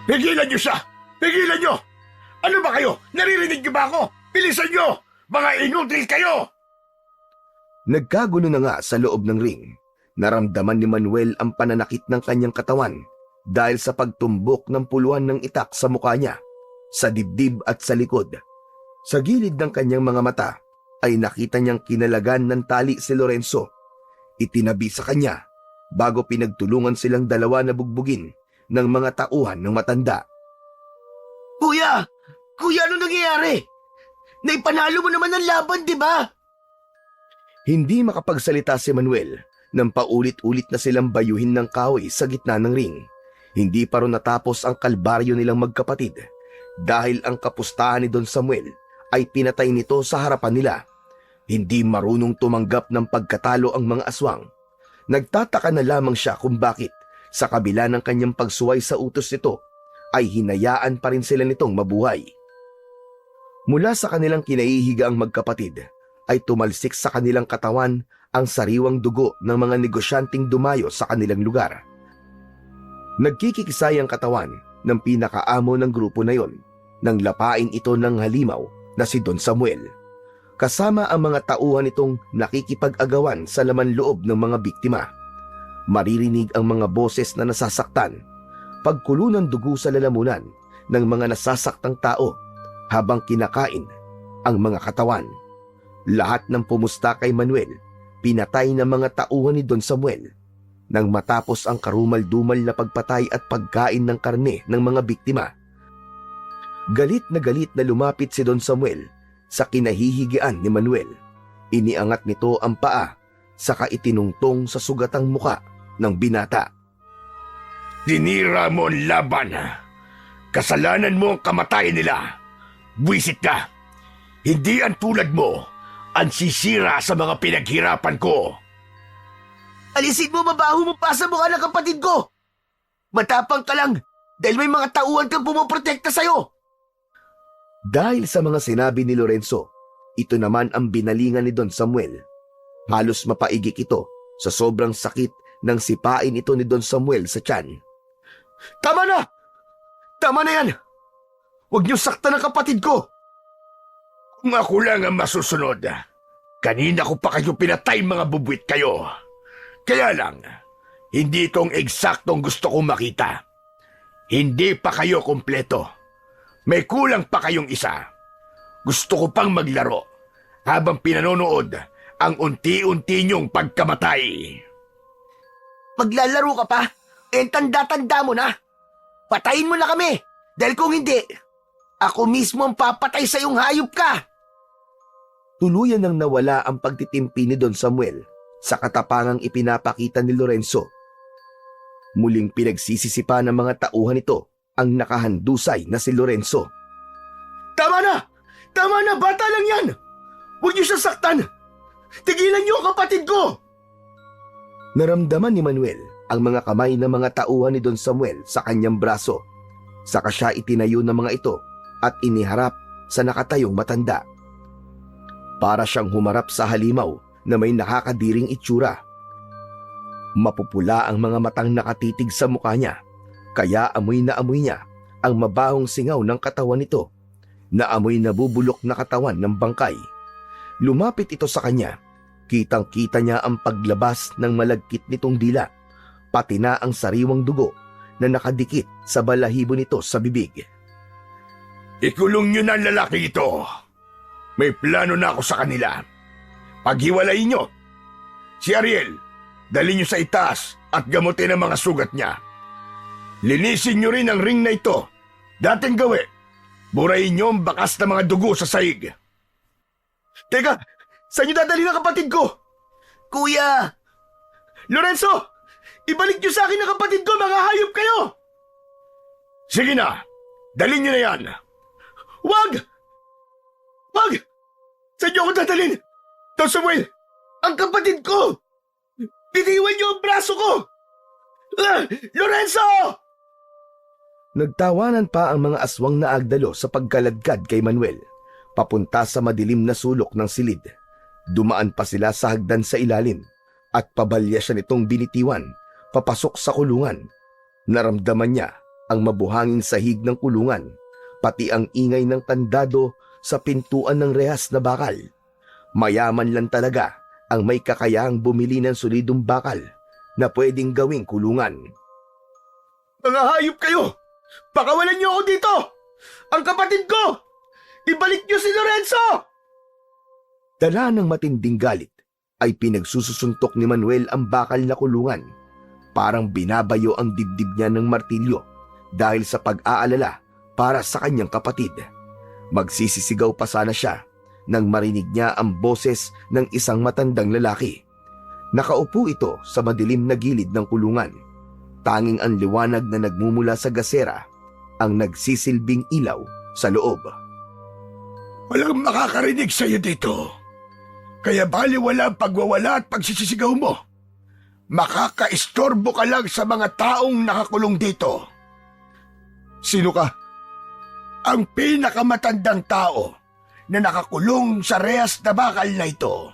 Pigilan niyo siya! Pigilan niyo! Ano ba kayo? Naririnig niyo ba ako? Bilisan niyo! Mga inutil kayo! Nagkagulo na nga sa loob ng ring. Naramdaman ni Manuel ang pananakit ng kanyang katawan dahil sa pagtumbok ng puluhan ng itak sa mukha niya, sa dibdib at sa likod. Sa gilid ng kanyang mga mata ay nakita niyang kinalagan ng tali si Lorenzo. Itinabi sa kanya bago pinagtulungan silang dalawa na bugbugin ng mga tauhan ng matanda. Kuya! Kuya, ano nangyayari? Naipanalo mo naman ang laban, di ba? Hindi makapagsalita si Manuel nang paulit-ulit na silang bayuhin ng kahoy sa gitna ng ring. Hindi pa rin natapos ang kalbaryo nilang magkapatid dahil ang kapustahan ni Don Samuel ay pinatay nito sa harapan nila. Hindi marunong tumanggap ng pagkatalo ang mga aswang. Nagtataka na lamang siya kung bakit sa kabila ng kanyang pagsuway sa utos nito ay hinayaan pa rin sila nitong mabuhay. Mula sa kanilang kinahihiga ang magkapatid ay tumalsik sa kanilang katawan ang sariwang dugo ng mga negosyanteng dumayo sa kanilang lugar. Nagkikisay ang katawan ng pinakaamo ng grupo na yon nang lapain ito ng halimaw na si Don Samuel. Kasama ang mga tauhan nitong nakikipag-agawan sa laman loob ng mga biktima. Maririnig ang mga boses na nasasaktan, pagkulo ng dugo sa lalamunan ng mga nasasaktang tao habang kinakain ang mga katawan. Lahat ng pumusta kay Manuel, pinatay ng mga tauhan ni Don Samuel. Nang matapos ang karumal-dumal na pagpatay at pagkain ng karne ng mga biktima, galit na lumapit si Don Samuel sa kinahihigian ni Manuel. Iniangat nito ang paa saka itinungtong sa sugatang muka ng binata. Tinira mo ang laban. Kasalanan mo ang kamatayan nila. Buwisit ka. Hindi ang tulad mo ang sisira sa mga pinaghirapan ko. Alisin mo mabaho mo pa sa mukha ng kapatid ko! Matapang ka lang dahil may mga tauhan kang pumoprotekta sa'yo! Dahil sa mga sinabi ni Lorenzo, ito naman ang binalingan ni Don Samuel. Halos mapaigik ito sa sobrang sakit ng sipain ito ni Don Samuel sa tiyan. Tama na! Tama na yan! Huwag niyo saktan ang kapatid ko! Kung ako lang ang masusunod, kanina ko pa kayo pinatay mga bubuit kayo. Kaya lang, hindi itong eksaktong gusto kong makita. Hindi pa kayo kompleto. May kulang pa kayong isa. Gusto ko pang maglaro habang pinanonood ang unti-unti niyong pagkamatay. Maglalaro ka pa? Tanda-tanda mo na! Patayin mo na kami! Dahil kung hindi, ako mismo ang papatay sa iyong hayop ka! Tuluyan nang nawala ang pagtitimpi ni Don Samuel sa katapangang ipinapakita ni Lorenzo. Muling pinagsisisipa ng mga tauhan nito ang nakahandusay na si Lorenzo. Tama na! Tama na! Bata lang yan! Huwag niyo siya saktan! Tigilan niyo ang kapatid ko! Naramdaman ni Manuel ang mga kamay ng mga tauhan ni Don Samuel sa kanyang braso. Saka siya itinayo ng mga ito at iniharap sa nakatayong matanda. Para siyang humarap sa halimaw na may nakakadiring itsura. Mapupula ang mga matang nakatitig sa mukha niya, kaya amoy na amoy niya ang mabahong singaw ng katawan nito, na amoy nabubulok na katawan ng bangkay. Lumapit ito sa kanya, kitang-kita niya ang paglabas ng malagkit nitong dila, pati na ang sariwang dugo na nakadikit sa balahibo nito sa bibig. Ikulong niyo na ang lalaki ito. May plano na ako sa kanila. Paghiwalayin niyo. Si Ariel, dali niyo sa itaas at gamutin ang mga sugat niya. Linisin niyo rin ang ring na ito. Dating gawi, burahin niyo ang bakas na mga dugo sa sahig. Teka! Saan niyo dadali ng kapatid ko? Kuya! Lorenzo! Ibalik niyo sa akin ang kapatid ko! Mga hayop kayo! Sige na, dalhin niyo na yan. Wag! Wag! Saan niyo ako dadalhin? Don Samuel! Ang kapatid ko! Bitiwan niyo ang braso ko! Lorenzo! Nagtawanan pa ang mga aswang na agdalo sa pagkaladkad kay Manuel, papunta sa madilim na sulok ng silid. Dumaan pa sila sa hagdan sa ilalim at pabalya siya nitong binitiwan papasok sa kulungan. Naramdaman niya ang mabuhanging sahig ng kulungan, pati ang ingay ng kandado sa pintuan ng rehas na bakal. Mayaman lang talaga ang may kakayahang bumili ng solidong bakal na pwedeng gawing kulungan. Mga hayop kayo! Pakawalan niyo ako dito! Ang kapatid ko! Ibalik niyo si Lorenzo! Dala ng matinding galit ay pinagsususuntok ni Manuel ang bakal na kulungan. Parang binabayo ang dibdib niya ng martilyo dahil sa pag-aalala para sa kanyang kapatid. Magsisisigaw pa sana siya nang marinig niya ang boses ng isang matandang lalaki. Nakaupo ito sa madilim na gilid ng kulungan. Tanging ang liwanag na nagmumula sa gasera ang nagsisilbing ilaw sa loob. Walang makakarinig sa iyo dito. Kaya baliwala ang pagwawala at pagsisisigaw mo. Makakaistorbo ka lang sa mga taong nakakulong dito. Sino ka? Ang pinakamatandang tao na nakakulong sa rehas na bakal na ito.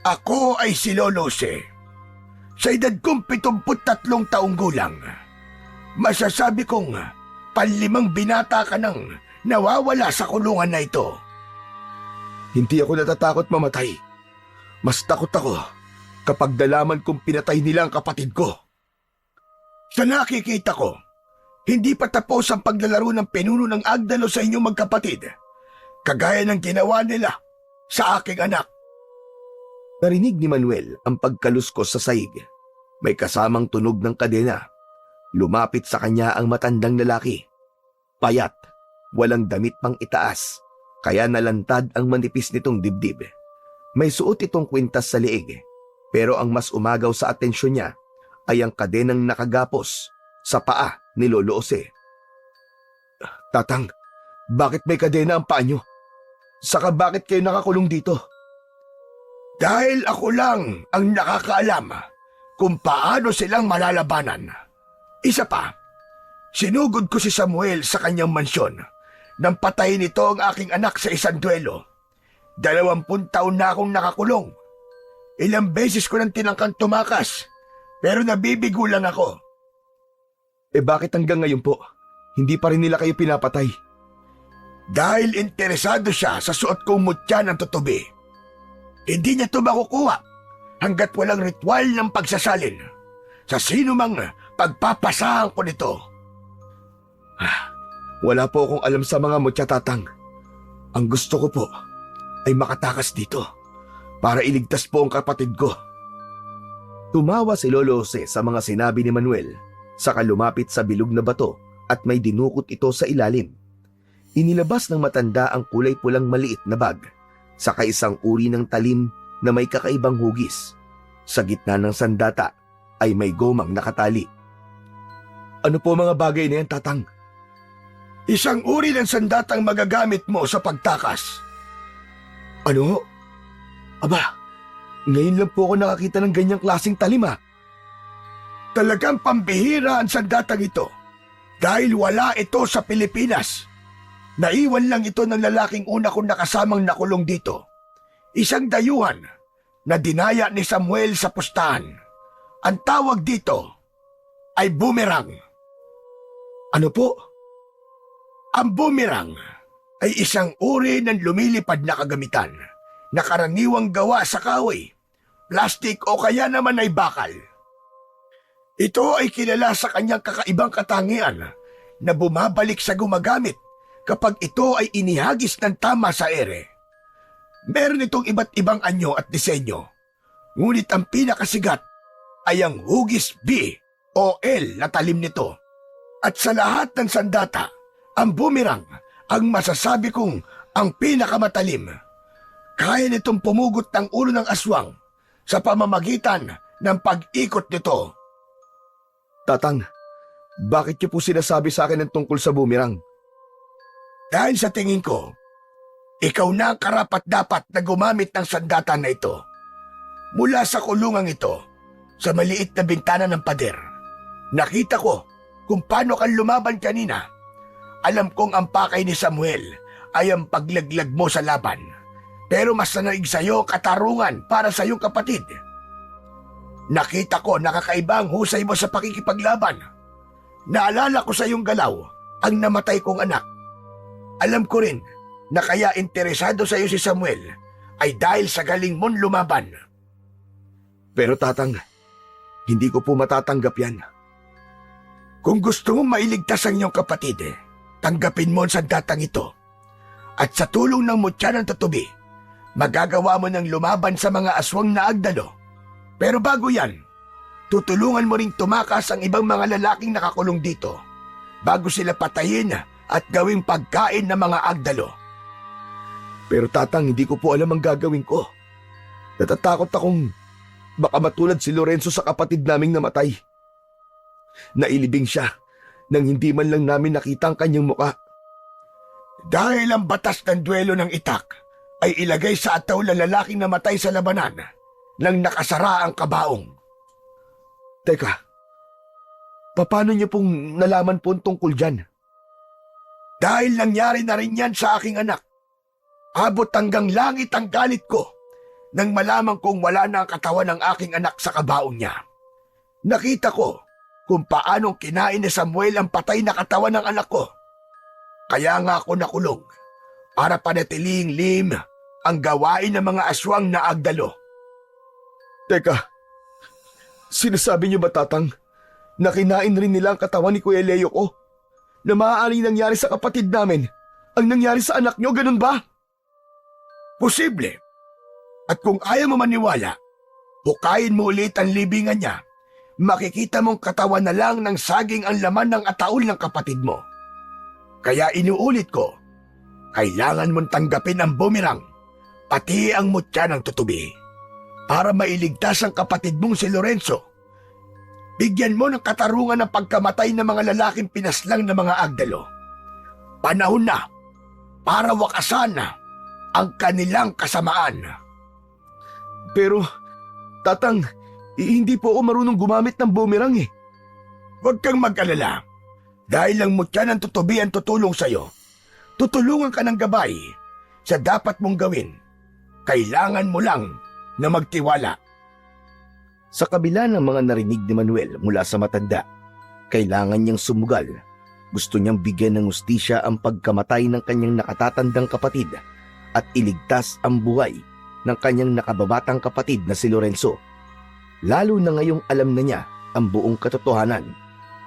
Ako ay si Lolose. Sa edad kong 73 taong gulang, masasabi kong panlimang binata ka nang nawawala sa kulungan na ito. Hindi ako natatakot mamatay. Mas takot ako kapag nalaman kong pinatay nila ang kapatid ko. Sa nakikita ko, hindi pa tapos ang paglalaro ng pinuno ng Agdalo sa inyong magkapatid, kagaya ng ginawa nila sa aking anak. Narinig ni Manuel ang pagkaluskos sa sahig. May kasamang tunog ng kadena. Lumapit sa kanya ang matandang lalaki. Payat, walang damit pang itaas, kaya nalantad ang manipis nitong dibdib. May suot itong kwintas sa liig, pero ang mas umagaw sa atensyon niya ay ang kadenang nakagapos sa paa ni Lolo Jose. Tatang, bakit may kadena ang paa niyo? Saka bakit kayo nakakulong dito? Dahil ako lang ang nakakaalam kung paano silang malalabanan. Isa pa, sinugod ko si Samuel sa kanyang mansyon nang patayin nito ang aking anak sa isang duelo. 20 taon na akong nakakulong. Ilang beses ko nang tinangkang tumakas, pero nabibigo lang ako. Bakit hanggang ngayon po, hindi pa rin nila kayo pinapatay? Dahil interesado siya sa suot kong mutya ng tutubi. Hindi niya ito makukuha hanggat walang ritual ng pagsasalin sa sino mang pagpapasahan ko nito. Wala po akong alam sa mga mutya, Tatang. Ang gusto ko po ay makatakas dito para iligtas po ang kapatid ko. Tumawa si Lolo Jose sa mga sinabi ni Manuel, saka lumapit sa bilog na bato at may dinukot ito sa ilalim. Inilabas ng matanda ang kulay pulang maliit na bag, saka isang uri ng talim na may kakaibang hugis. Sa gitna ng sandata ay may gomang nakatali. Ano po mga bagay na yan, Tatang? Isang uri ng sandatang magagamit mo sa pagtakas. Ano? Aba, ngayon lang po ako nakakita ng ganyang klaseng talim. Talagang pambihira ang sandatang ito dahil wala ito sa Pilipinas. Naiwan lang ito ng lalaking una kong nakasamang nakulong dito. Isang dayuhan na dinaya ni Samuel sa pustahan. Ang tawag dito ay boomerang. Ano po? Ang boomerang ay isang uri ng lumilipad na kagamitan na karaniwang gawa sa kahoy, plastik o kaya naman ay bakal. Ito ay kilala sa kanyang kakaibang katangian na bumabalik sa gumagamit kapag ito ay inihagis ng tama sa ere. Meron itong iba't ibang anyo at disenyo, ngunit ang pinakasigat ay ang hugis B o L na talim nito. At sa lahat ng sandata, ang boomerang ang masasabi kong ang pinakamatalim. Kaya nitong pumugot ng ulo ng aswang sa pamamagitan ng pag-ikot nito. Tatang, bakit niyo po sinasabi sa akin ng tungkol sa boomerang? Dahil sa tingin ko, ikaw na ang karapat-dapat na gumamit ng sandata na ito. Mula sa kulungang ito, sa maliit na bintana ng pader, nakita ko kung paano kang lumaban kanina. Alam kong ang pakay ni Samuel ay ang paglaglag mo sa laban. Pero mas nanaig sa'yo katarungan para sa iyong kapatid. Nakita ko nakakaiba ang husay mo sa pakikipaglaban. Naalala ko sa iyong galaw ang namatay kong anak. Alam ko rin na kaya interesado sa iyo si Samuel ay dahil sa galing mong lumaban. Pero Tatang, hindi ko po matatanggap yan. Kung gusto mong mailigtas ang iyong kapatid, tanggapin mo ang sandatang ito. At sa tulong ng mutya ng tutubi, magagawa mo ng lumaban sa mga aswang na agdalo. Pero bago yan, tutulungan mo ring tumakas ang ibang mga lalaking nakakulong dito bago sila patayin at gawing pagkain ng mga agdalo. Pero Tatang, hindi ko po alam ang gagawin ko. Natatakot akong baka matulad si Lorenzo sa kapatid naming namatay. Nailibing siya nang hindi man lang namin nakita ang kanyang muka. Dahil ang batas ng duelo ng itak ay ilagay sa ataw ng lalaking namatay sa labanan nang nakasara ang kabaong. Teka, paano niyo pong nalaman po ang tungkol dyan? Dahil nangyari na rin yan sa aking anak. Abot hanggang langit ang galit ko nang malaman kong wala na ang katawan ng aking anak sa kabaong niya. Nakita ko kung paanong kinain ni Samuel ang patay na katawan ng anak ko. Kaya nga ako nakulong para panatiling lim ang gawain ng mga aswang na agdalo. Teka, sinasabi niyo ba, Tatang, na kinain rin nila ang katawan ni Kuya Leo ko? Na maaaring nangyari sa kapatid namin ang nangyari sa anak niyo, ganun ba? Posible. At kung ayaw mo maniwala, hukayin mo ulit ang libingan niya. Makikita mong katawan na lang ng saging ang laman ng ataol ng kapatid mo. Kaya inuulit ko, kailangan mong tanggapin ang boomerang pati ang mutya ng tutubi para mailigtas ang kapatid mong si Lorenzo. Bigyan mo ng katarungan ng pagkamatay ng mga lalaking pinaslang ng mga Agdalo. Panahon na para wakasan ang kanilang kasamaan. Pero, Tatang, hindi po ako marunong gumamit ng boomerang eh. Huwag kang mag-alala. Dahil ang mutya ng tutubi ang tutulong sa'yo, tutulungan ka ng gabay sa dapat mong gawin. Kailangan mo lang na magtiwala. Sa kabila ng mga narinig ni Manuel mula sa matanda, kailangan niyang sumugal. Gusto niyang bigyan ng hustisya ang pagkamatay ng kanyang nakatatandang kapatid at iligtas ang buhay ng kanyang nakababatang kapatid na si Lorenzo. Lalo na ngayong alam na niya ang buong katotohanan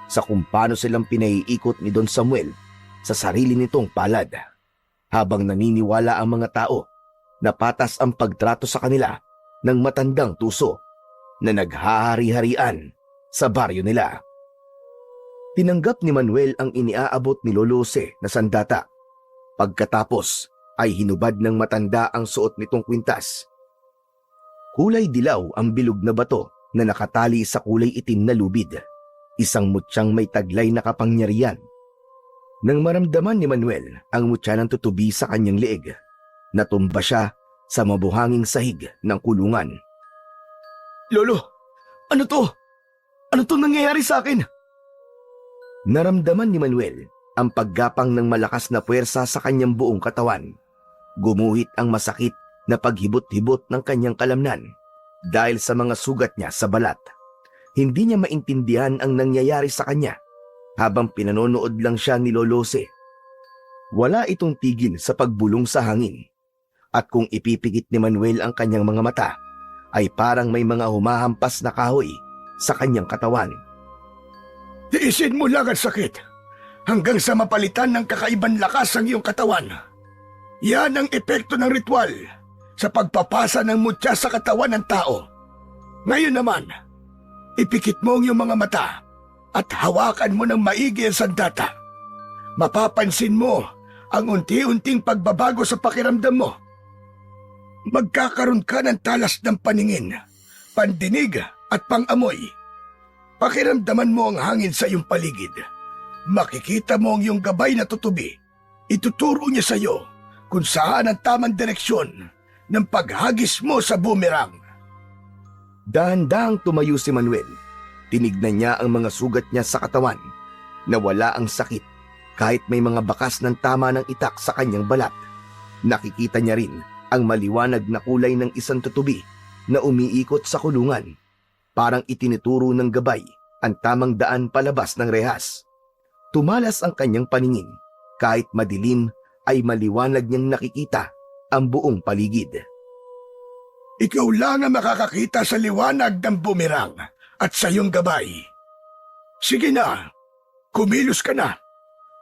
sa kung paano silang pinaiikot ni Don Samuel sa sarili nitong palad. Habang naniniwala ang mga tao na patas ang pagtrato sa kanila ng matandang tuso na naghahari-harian sa baryo nila. Tinanggap ni Manuel ang iniaabot ni Lolo Jose na sandata. Pagkatapos ay hinubad ng matanda ang suot nitong kwintas. Kulay dilaw ang bilog na bato na nakatali sa kulay itim na lubid. Isang mutyang may taglay na kapangyarihan. Nang maramdaman ni Manuel ang mutya ng tutubi sa kanyang leeg, natumba siya sa mabuhanging sahig ng kulungan. Lolo, ano to? Ano to nangyayari sa akin? Naramdaman ni Manuel ang paggapang ng malakas na puwersa sa kanyang buong katawan. Gumuhit ang masakit na paghibot-hibot ng kanyang kalamnan dahil sa mga sugat niya sa balat. Hindi niya maintindihan ang nangyayari sa kanya habang pinanonood lang siya ni Lolo Jose. Wala itong tigil sa pagbulong sa hangin. At kung ipipikit ni Manuel ang kanyang mga mata, ay parang may mga humahampas na kahoy sa kanyang katawan. Tiisin mo lang ang sakit hanggang sa mapalitan ng kakaibang lakas ang iyong katawan. Yan ang epekto ng ritual sa pagpapasa ng mutya sa katawan ng tao. Ngayon naman, ipikit mo ang iyong mga mata at hawakan mo ng maigi ang sandata. Mapapansin mo ang unti-unting pagbabago sa pakiramdam mo. Magkakaroon ka ng talas ng paningin, pandinig at pangamoy. Pakiramdaman mo ang hangin sa iyong paligid. Makikita mo ang iyong gabay na tutubi. Ituturo niya sa iyo kung saan ang tamang direksyon ng paghagis mo sa boomerang. Dahan-dahang tumayo si Manuel. Tinignan niya ang mga sugat niya sa katawan. Nawala ang sakit kahit may mga bakas ng tama ng itak sa kanyang balat. Nakikita niya rin ang maliwanag na kulay ng isang tutubi na umiikot sa kulungan. Parang itinuturo ng gabay ang tamang daan palabas ng rehas. Tumalas ang kanyang paningin. Kahit madilim ay maliwanag niyang nakikita ang buong paligid. Ikaw lang ang makakakita sa liwanag ng boomerang at sa iyong gabay. Sige na, kumilos ka na.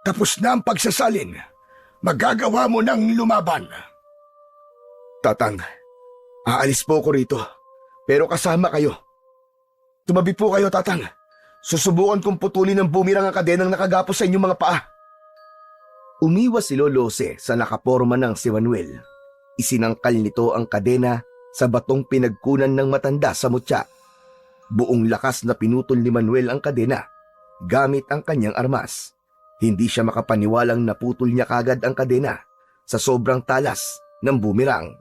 Tapos na ang pagsasalin. Magagawa mo ng lumaban. Tatang, aalis po ako rito, pero kasama kayo. Tumabi po kayo, Tatang. Susubukan kong putulin ng boomerang ang kadenang nakagapos sa inyong mga paa. Umiwas si Lolo Jose sa nakaporma ng si Manuel. Isinangkal nito ang kadena sa batong pinagkunan ng matanda sa mutya. Buong lakas na pinutol ni Manuel ang kadena gamit ang kanyang armas. Hindi siya makapaniwalang naputol niya kagad ang kadena sa sobrang talas ng boomerang.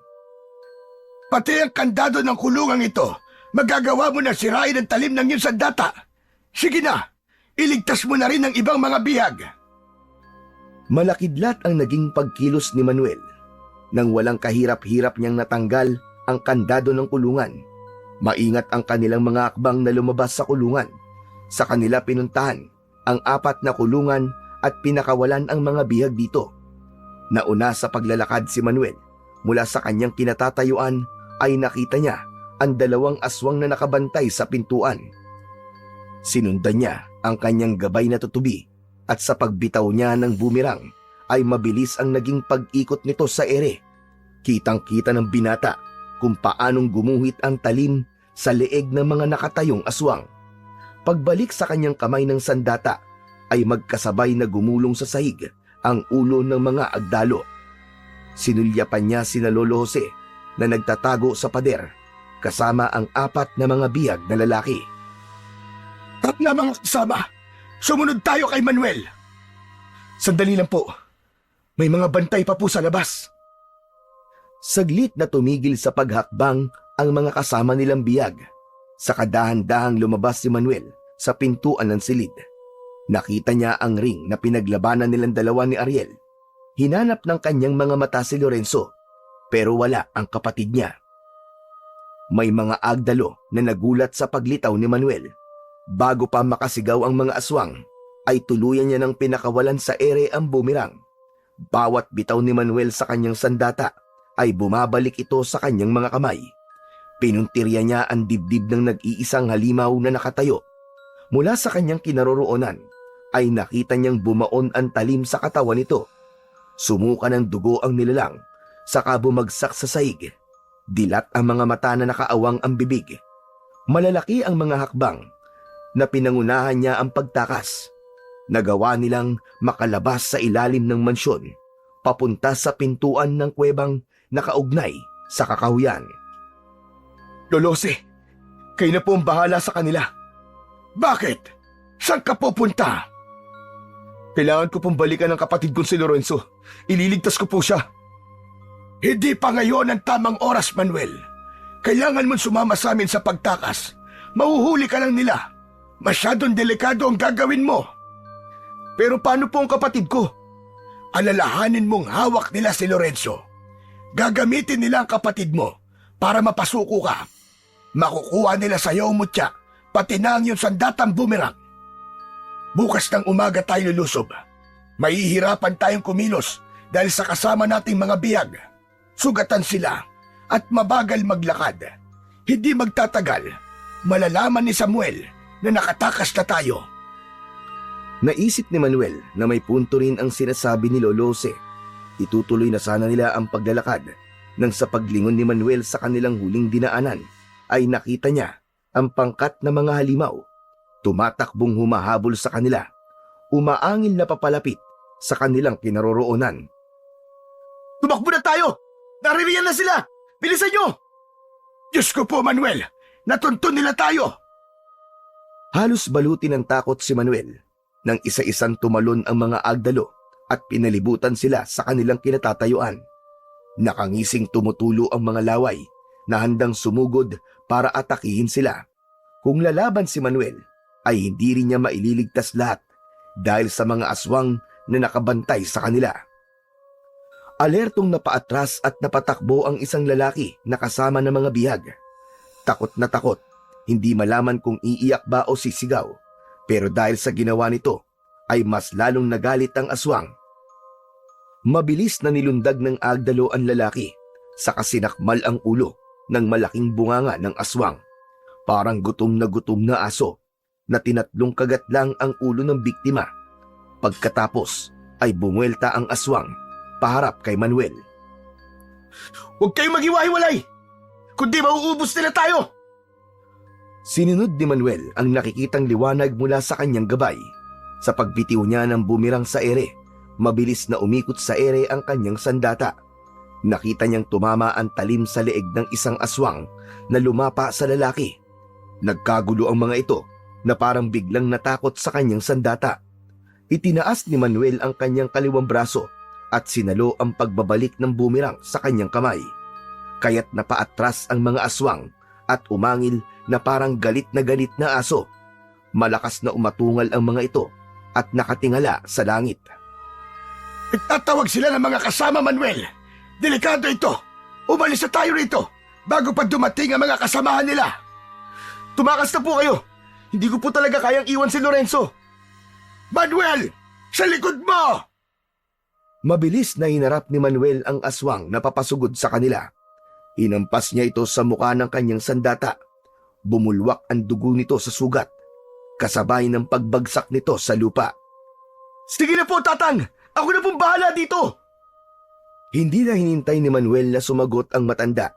Pati ang kandado ng kulungang ito, magagawa mo na sirain ang talim ng iyong sandata. Sige na, iligtas mo na rin ang ibang mga bihag. Malakidlat ang naging pagkilos ni Manuel. Nang walang kahirap-hirap niyang natanggal ang kandado ng kulungan. Maingat ang kanilang mga akbang na lumabas sa kulungan. Sa kanila pinuntahan ang 4 na kulungan at pinakawalan ang mga bihag dito. Nauna sa paglalakad si Manuel. Mula sa kanyang kinatatayuan ay nakita niya ang 2 aswang na nakabantay sa pintuan. Sinundan niya ang kanyang gabay na tutubi at sa pagbitaw niya ng boomerang ay mabilis ang naging pag-ikot nito sa ere. Kitang-kita ng binata kung paanong gumuhit ang talim sa leeg ng mga nakatayong aswang. Pagbalik sa kanyang kamay ng sandata ay magkasabay na gumulong sa sahig ang ulo ng mga agdalo. Sinulyapan niya sina Lolo Jose na nagtatago sa pader kasama ang 4 na mga biyag na lalaki. Tatla mga kasama, sumunod tayo kay Manuel. Sandali lang po. May mga bantay pa po sa labas. Saglit na tumigil sa paghakbang ang mga kasama nilang biyag. Sa kadahan-dahang lumabas si Manuel sa pintuan ng silid. Nakita niya ang ring na pinaglabanan nilang dalawa ni Ariel. Hinanap ng kanyang mga mata si Lorenzo, pero wala ang kapatid niya. May mga agdalo na nagulat sa paglitaw ni Manuel. Bago pa makasigaw ang mga aswang, ay tuluyan niya ng pinakawalan sa ere ang bumirang. Bawat bitaw ni Manuel sa kanyang sandata ay bumabalik ito sa kanyang mga kamay. Pinuntirya niya ang dibdib ng nag-iisang halimaw na nakatayo. Mula sa kanyang kinaroroonan ay nakita niyang bumaon ang talim sa katawan nito. Sumuka ng dugo ang nilalang, saka bumagsak sa saig. Dilat ang mga mata na nakaawang ang bibig. Malalaki ang mga hakbang na pinangunahan niya ang pagtakas. Nagawa nilang makalabas sa ilalim ng mansyon, papunta sa pintuan ng kuwebang nakaugnay sa kakahuyan. Lolose, kayo na po ang bahala sa kanila. Bakit? Saan ka pupunta? Kailangan ko pong balikan ang kapatid kong si Lorenzo. Ililigtas ko po siya. Hindi pa ngayon ang tamang oras, Manuel. Kailangan mong sumama sa amin sa pagtakas. Mahuhuli ka lang nila. Masyadong delikado ang gagawin mo. Pero paano po ang kapatid ko? Alalahanin mong hawak nila si Lorenzo. Gagamitin nila ang kapatid mo para mapasuko ka. Makukuha nila sa iyo ang mutya, pati na ang iyong sandatang bumerang. Bukas ng umaga tayo lulusob. Mahihirapan tayong kumilos dahil sa kasama nating mga biyag. Sugatan sila at mabagal maglakad. Hindi magtatagal, malalaman ni Samuel na nakatakas na tayo. Naisip ni Manuel na may punto rin ang sinasabi ni Lolose. Itutuloy na sana nila ang paglalakad nang sa paglingon ni Manuel sa kanilang huling dinaanan ay nakita niya ang pangkat na mga halimaw. Tumatakbong humahabol sa kanila, umaangil na papalapit sa kanilang kinaroroonan. Tumakbo na tayo! Naririyan na sila! Bilisan nyo! Diyos ko po, Manuel! Natuntun nila tayo! Halos balutin ng takot si Manuel nang isa-isang tumalon ang mga agdalo at pinalibutan sila sa kanilang kinatatayuan. Nakangising tumutulo ang mga laway na handang sumugod para atakihin sila. Kung lalaban si Manuel, ay hindi rin niya maililigtas lahat dahil sa mga aswang na nakabantay sa kanila. Alertong napaatras at napatakbo ang isang lalaki na kasama ng mga bihag. Takot na takot, hindi malaman kung iiyak ba o sisigaw, pero dahil sa ginawa nito ay mas lalong nagalit ang aswang. Mabilis na nilundag ng agdalo ang lalaki, saka sinakmal ang ulo ng malaking bunganga ng aswang. Parang gutom na aso na tinatlong kagat lang ang ulo ng biktima. Pagkatapos ay bumuelta ang aswang paharap kay Manuel. Huwag kayong maghiwa-hiwalay! Kundi mauubos nila tayo! Sinunod ni Manuel ang nakikitang liwanag mula sa kanyang gabay. Sa pagbitiw niya ng bumirang sa ere, mabilis na umikot sa ere ang kanyang sandata. Nakita niyang tumama ang talim sa leeg ng isang aswang na lumapa sa lalaki. Nagkagulo ang mga ito na parang biglang natakot sa kanyang sandata. Itinaas ni Manuel ang kanyang kaliwang braso at sinalo ang pagbabalik ng bumirang sa kanyang kamay. Kaya't napaatras ang mga aswang at umangil na parang galit na aso. Malakas na umatungal ang mga ito at nakatingala sa langit. Nagtatawag sila ng mga kasama, Manuel. Delikado ito. Umalis na tayo rito bago pa dumating ang mga kasamahan nila. Tumakas na po kayo! Hindi ko po talaga kayang iwan si Lorenzo. Manuel! Sa likod mo! Mabilis na hinarap ni Manuel ang aswang na papasugod sa kanila. Hinampas niya ito sa mukha ng kanyang sandata. Bumulwak ang dugo nito sa sugat, kasabay ng pagbagsak nito sa lupa. Sige na po, Tatang! Ako na pong bahala dito! Hindi na hinintay ni Manuel na sumagot ang matanda.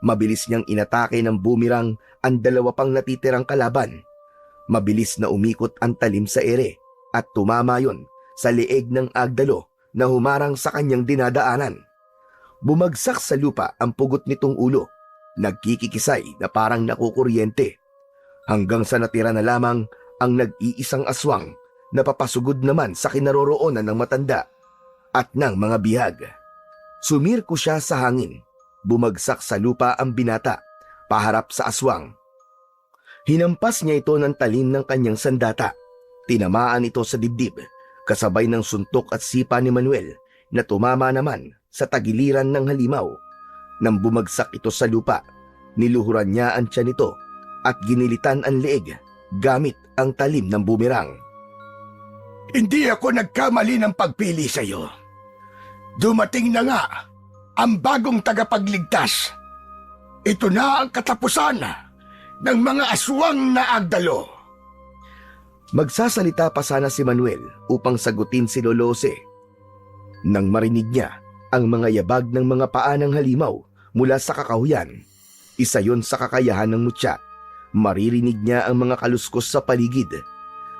Mabilis niyang inatake ng bumirang ang dalawa pang natitirang kalaban. Mabilis na umikot ang talim sa ere at tumama yon sa leeg ng agdalo na humarang sa kanyang dinadaanan. Bumagsak sa lupa ang pugot nitong ulo, nagkikikisay na parang nakukuryente, hanggang sa natira na lamang ang nag-iisang aswang na papasugod naman sa kinaroroonan ng matanda at ng mga bihag. Sumirko siya sa hangin, bumagsak sa lupa ang binata, paharap sa aswang. Hinampas niya ito ng talim ng kanyang sandata, tinamaan ito sa dibdib, kasabay ng suntok at sipa ni Manuel na tumama naman sa tagiliran ng halimaw. Nang bumagsak ito sa lupa, niluhuran niya ang tiyan nito at ginilitan ang leeg gamit ang talim ng bumerang. Hindi ako nagkamali ng pagpili sa iyo. Dumating na nga ang bagong tagapagligtas. Ito na ang katapusan ng mga aswang na agdalo. Magsasalita pa sana si Manuel upang sagutin si Lolose. Nang marinig niya ang mga yabag ng mga paa ng halimaw mula sa kakahuyan, isa yon sa kakayahan ng mutya. Maririnig niya ang mga kaluskos sa paligid.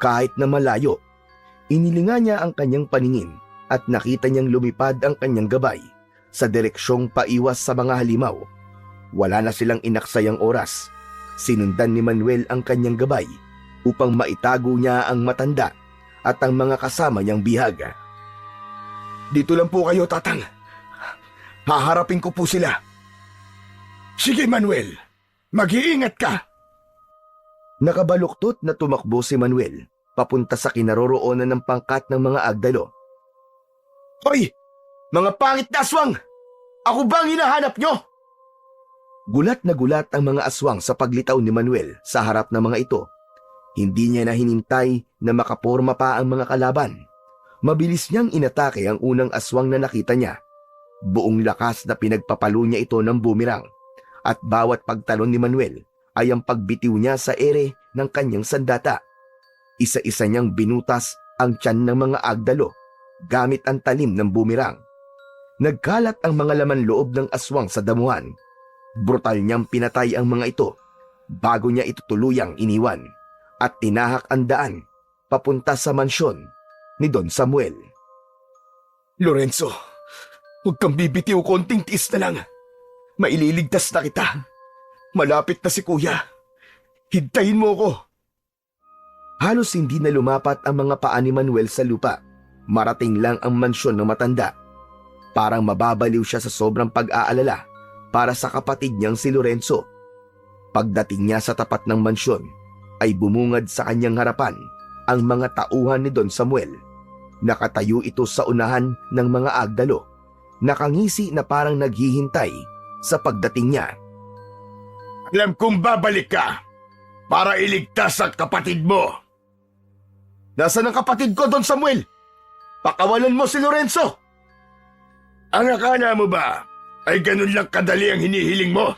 Kahit na malayo, inilinga niya ang kanyang paningin at nakita niyang lumipad ang kanyang gabay sa direksyong paiwas sa mga halimaw. Wala na silang inaksayang oras. Sinundan ni Manuel ang kanyang gabay upang maitago niya ang matanda at ang mga kasama niyang bihag. Dito lang po kayo, Tatang. Haharapin ko po sila. Sige, Manuel. Mag-iingat ka. Nakabaluktot na tumakbo si Manuel papunta sa kinaroroonan ng pangkat ng mga agdalo. Hoy! Mga pangit na aswang! Ako ba ang hinahanap nyo? Gulat na gulat ang mga aswang sa paglitaw ni Manuel sa harap ng mga ito. Hindi niya na hinintay na makaporma pa ang mga kalaban. Mabilis niyang inatake ang unang aswang na nakita niya. Buong lakas na pinagpapalo niya ito ng bumerang, at bawat pagtalon ni Manuel ay ang pagbitiw niya sa ere ng kanyang sandata. Isa-isa niyang binutas ang tiyan ng mga agdalo gamit ang talim ng bumerang. Nagkalat ang mga laman loob ng aswang sa damuhan. Brutal niyang pinatay ang mga ito bago niya ito tuluyang iniwan at tinahak ang daan papunta sa mansyon ni Don Samuel. Lorenzo, huwag kang bibitiw, konting tiis na lang. Maililigtas na kita. Malapit na si Kuya. Hintayin mo ko. Halos hindi na lumapat ang mga paa ni Manuel sa lupa. Marating lang ang mansyon ng matanda. Parang mababaliw siya sa sobrang pag-aalala para sa kapatid niyang si Lorenzo. Pagdating niya sa tapat ng mansyon, ay bumungad sa kanyang harapan ang mga tauhan ni Don Samuel. Nakatayo ito sa unahan ng mga agdalo, nakangisi na parang naghihintay sa pagdating niya. Alam kong babalik ka para iligtas ang kapatid mo. Nasaan ang kapatid ko, Don Samuel? Pakawalan mo si Lorenzo! Ang akala mo ba ay ganun lang kadali ang hinihiling mo?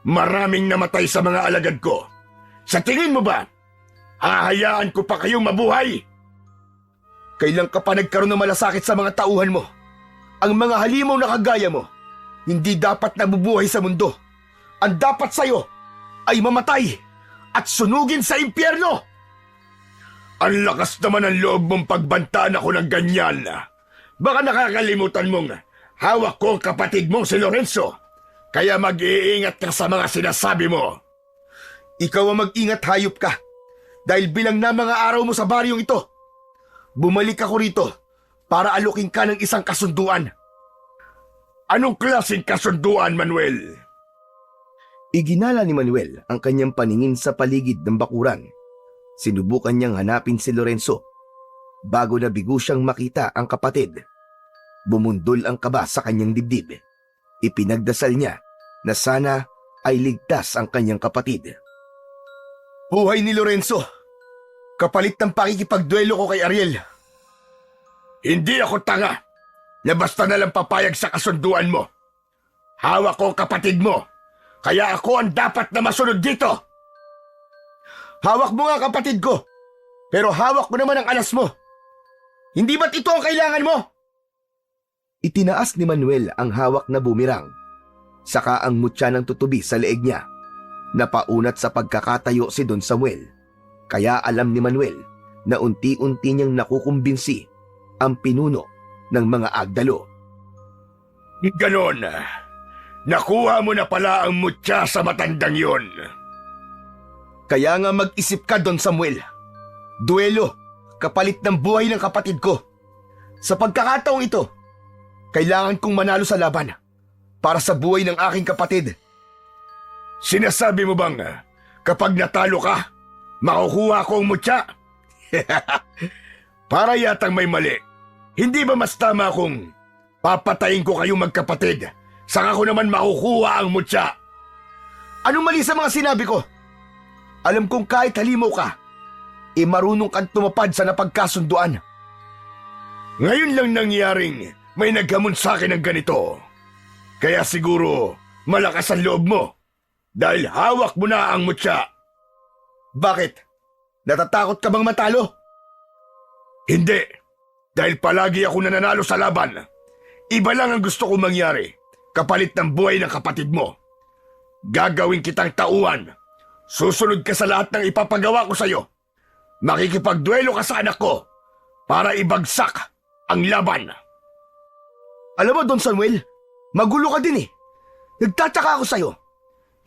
Maraming namatay sa mga alagad ko. Sa tingin mo ba, hahayaan ko pa kayong mabuhay? Kailan ka pa nagkaroon ng malasakit sa mga tauhan mo? Ang mga halimaw na kagaya mo, hindi dapat nabubuhay sa mundo. Ang dapat sa'yo ay mamatay at sunugin sa impyerno! Ang lakas naman ang loob mong pagbantaan ako ng ganyan. Baka nakakalimutan mong hawak ko ang kapatid mong si Lorenzo. Kaya mag-iingat ka sa mga sinasabi mo. Ikaw ang mag-ingat, hayop ka. Dahil bilang na mga araw mo sa baryong ito, bumalik ako rito para alukin ka ng isang kasunduan. Anong klaseng kasunduan, Manuel? Iginala ni Manuel ang kanyang paningin sa paligid ng bakuran. Sinubukan niyang hanapin si Lorenzo. Bago nabigo siyang makita ang kapatid, bumundol ang kaba sa kanyang dibdib. Ipinagdasal niya na sana ay ligtas ang kanyang kapatid. Buhay ni Lorenzo, kapalit ng pakikipagduelo ko kay Ariel. Hindi ako tanga na basta nalang papayag sa kasunduan mo. Hawak ko ang kapatid mo, kaya ako ang dapat na masunod dito. Hawak mo nga kapatid ko, pero hawak mo naman ang alas mo. Hindi ba't ito ang kailangan mo? Itinaas ni Manuel ang hawak na bumirang. Saka ang mutya ng tutubi sa leeg niya. Napaunat sa pagkakatayo si Don Samuel. Kaya alam ni Manuel na unti-unti niyang nakukumbinsi ang pinuno ng mga agdalo. Ganon. Nakuha mo na pala ang mutya sa matandang yon. Kaya nga mag-isip ka, Don Samuel. Duelo, kapalit ng buhay ng kapatid ko. Sa pagkakataong ito, kailangan kong manalo sa laban para sa buhay ng aking kapatid. Sinasabi mo bang kapag natalo ka, makukuha ko ang mutya? Para yatang may mali. Hindi ba mas tama kung papatayin ko kayong magkapatid, saka ko naman makukuha ang mutya? Anong mali sa mga sinabi ko? Alam kong kahit halimaw ka, marunong kang tumapad sa napagkasunduan. Ngayon lang nangyaring may naghamon sa akin ng ganito. Kaya siguro malakas ang loob mo dahil hawak mo na ang mutya. Bakit? Natatakot ka bang matalo? Hindi, dahil palagi ako nananalo sa laban. Iba lang ang gusto kong mangyari, kapalit ng buhay ng kapatid mo. Gagawin kitang tauhan. Susunod ka sa lahat ng ipapagawa ko sa'yo. Makikipagduelo ka sa anak ko para ibagsak ang laban. Alam mo, Don Samuel, magulo ka din eh. Nagtataka ako sa'yo.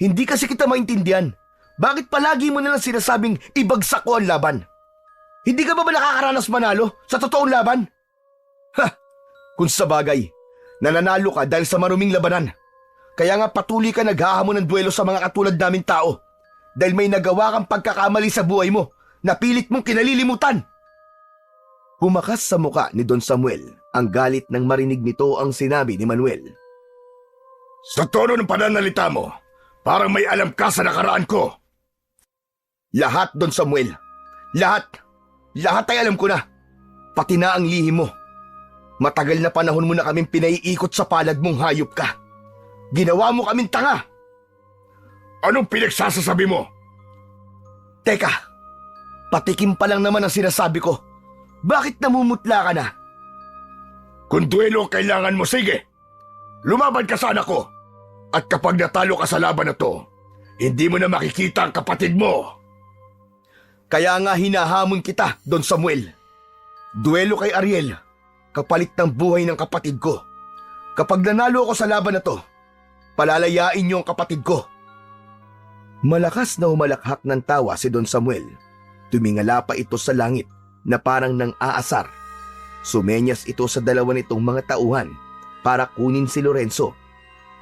Hindi kasi kita maintindihan. Bakit palagi mo nalang sinasabing ibagsak ko ang laban? Hindi ka ba nakakaranas manalo sa totoong laban? Ha! Kung sa bagay, nananalo ka dahil sa maruming labanan. Kaya nga patuloy ka naghahamon ng duelo sa mga katulad naming tao. Dahil may nagawa kang pagkakamali sa buhay mo na pilit mong kinalilimutan. Humakas sa muka ni Don Samuel ang galit nang marinig nito ang sinabi ni Manuel. Sa tono ng pananalita mo, parang may alam ka sa nakaraan ko. Lahat, Don Samuel. Lahat. Lahat ay alam ko na. Pati na ang lihim mo. Matagal na panahon mo na kaming pinaiikot sa palad mong hayop ka. Ginawa mo kaming tanga. Anong pinagsasasabi mo? Teka, patikim pa lang naman ang sinasabi ko. Bakit namumutla ka na? Kung duelo ang kailangan mo, sige. Lumaban ka sa anak ko. At kapag natalo ka sa laban na to, hindi mo na makikita ang kapatid mo. Kaya nga hinahamon kita, Don Samuel. Duelo kay Ariel, kapalit ng buhay ng kapatid ko. Kapag nanalo ako sa laban na to, palalayain niyo ang kapatid ko. Malakas na humalakhak ng tawa si Don Samuel. Tumingala pa ito sa langit na parang nang aasar. Sumenyas ito sa dalawa nitong mga tauhan para kunin si Lorenzo.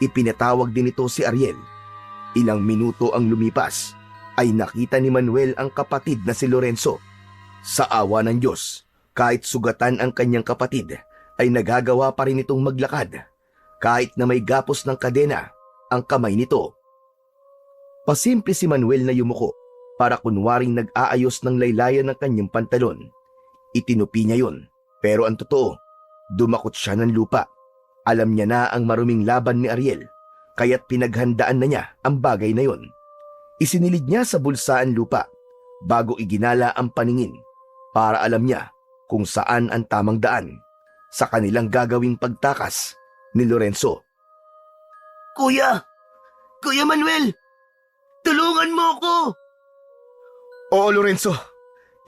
Ipinatawag din ito si Ariel. Ilang minuto ang lumipas ay nakita ni Manuel ang kapatid na si Lorenzo. Sa awa ng Diyos, kahit sugatan ang kanyang kapatid, ay nagagawa pa rin itong maglakad. Kahit na may gapos ng kadena ang kamay nito. Pasimple si Manuel na yumuko para kunwaring nag-aayos ng laylayan ng kanyang pantalon. Itinupi niya yun, pero ang totoo, dumakot siya ng lupa. Alam niya na ang maruming laban ni Ariel, kaya't pinaghandaan na niya ang bagay na yon. Isinilid niya sa bulsa ang lupa bago iginala ang paningin para alam niya kung saan ang tamang daan sa kanilang gagawing pagtakas ni Lorenzo. Kuya! Kuya Manuel! Tulungan mo ako! Oo, Lorenzo.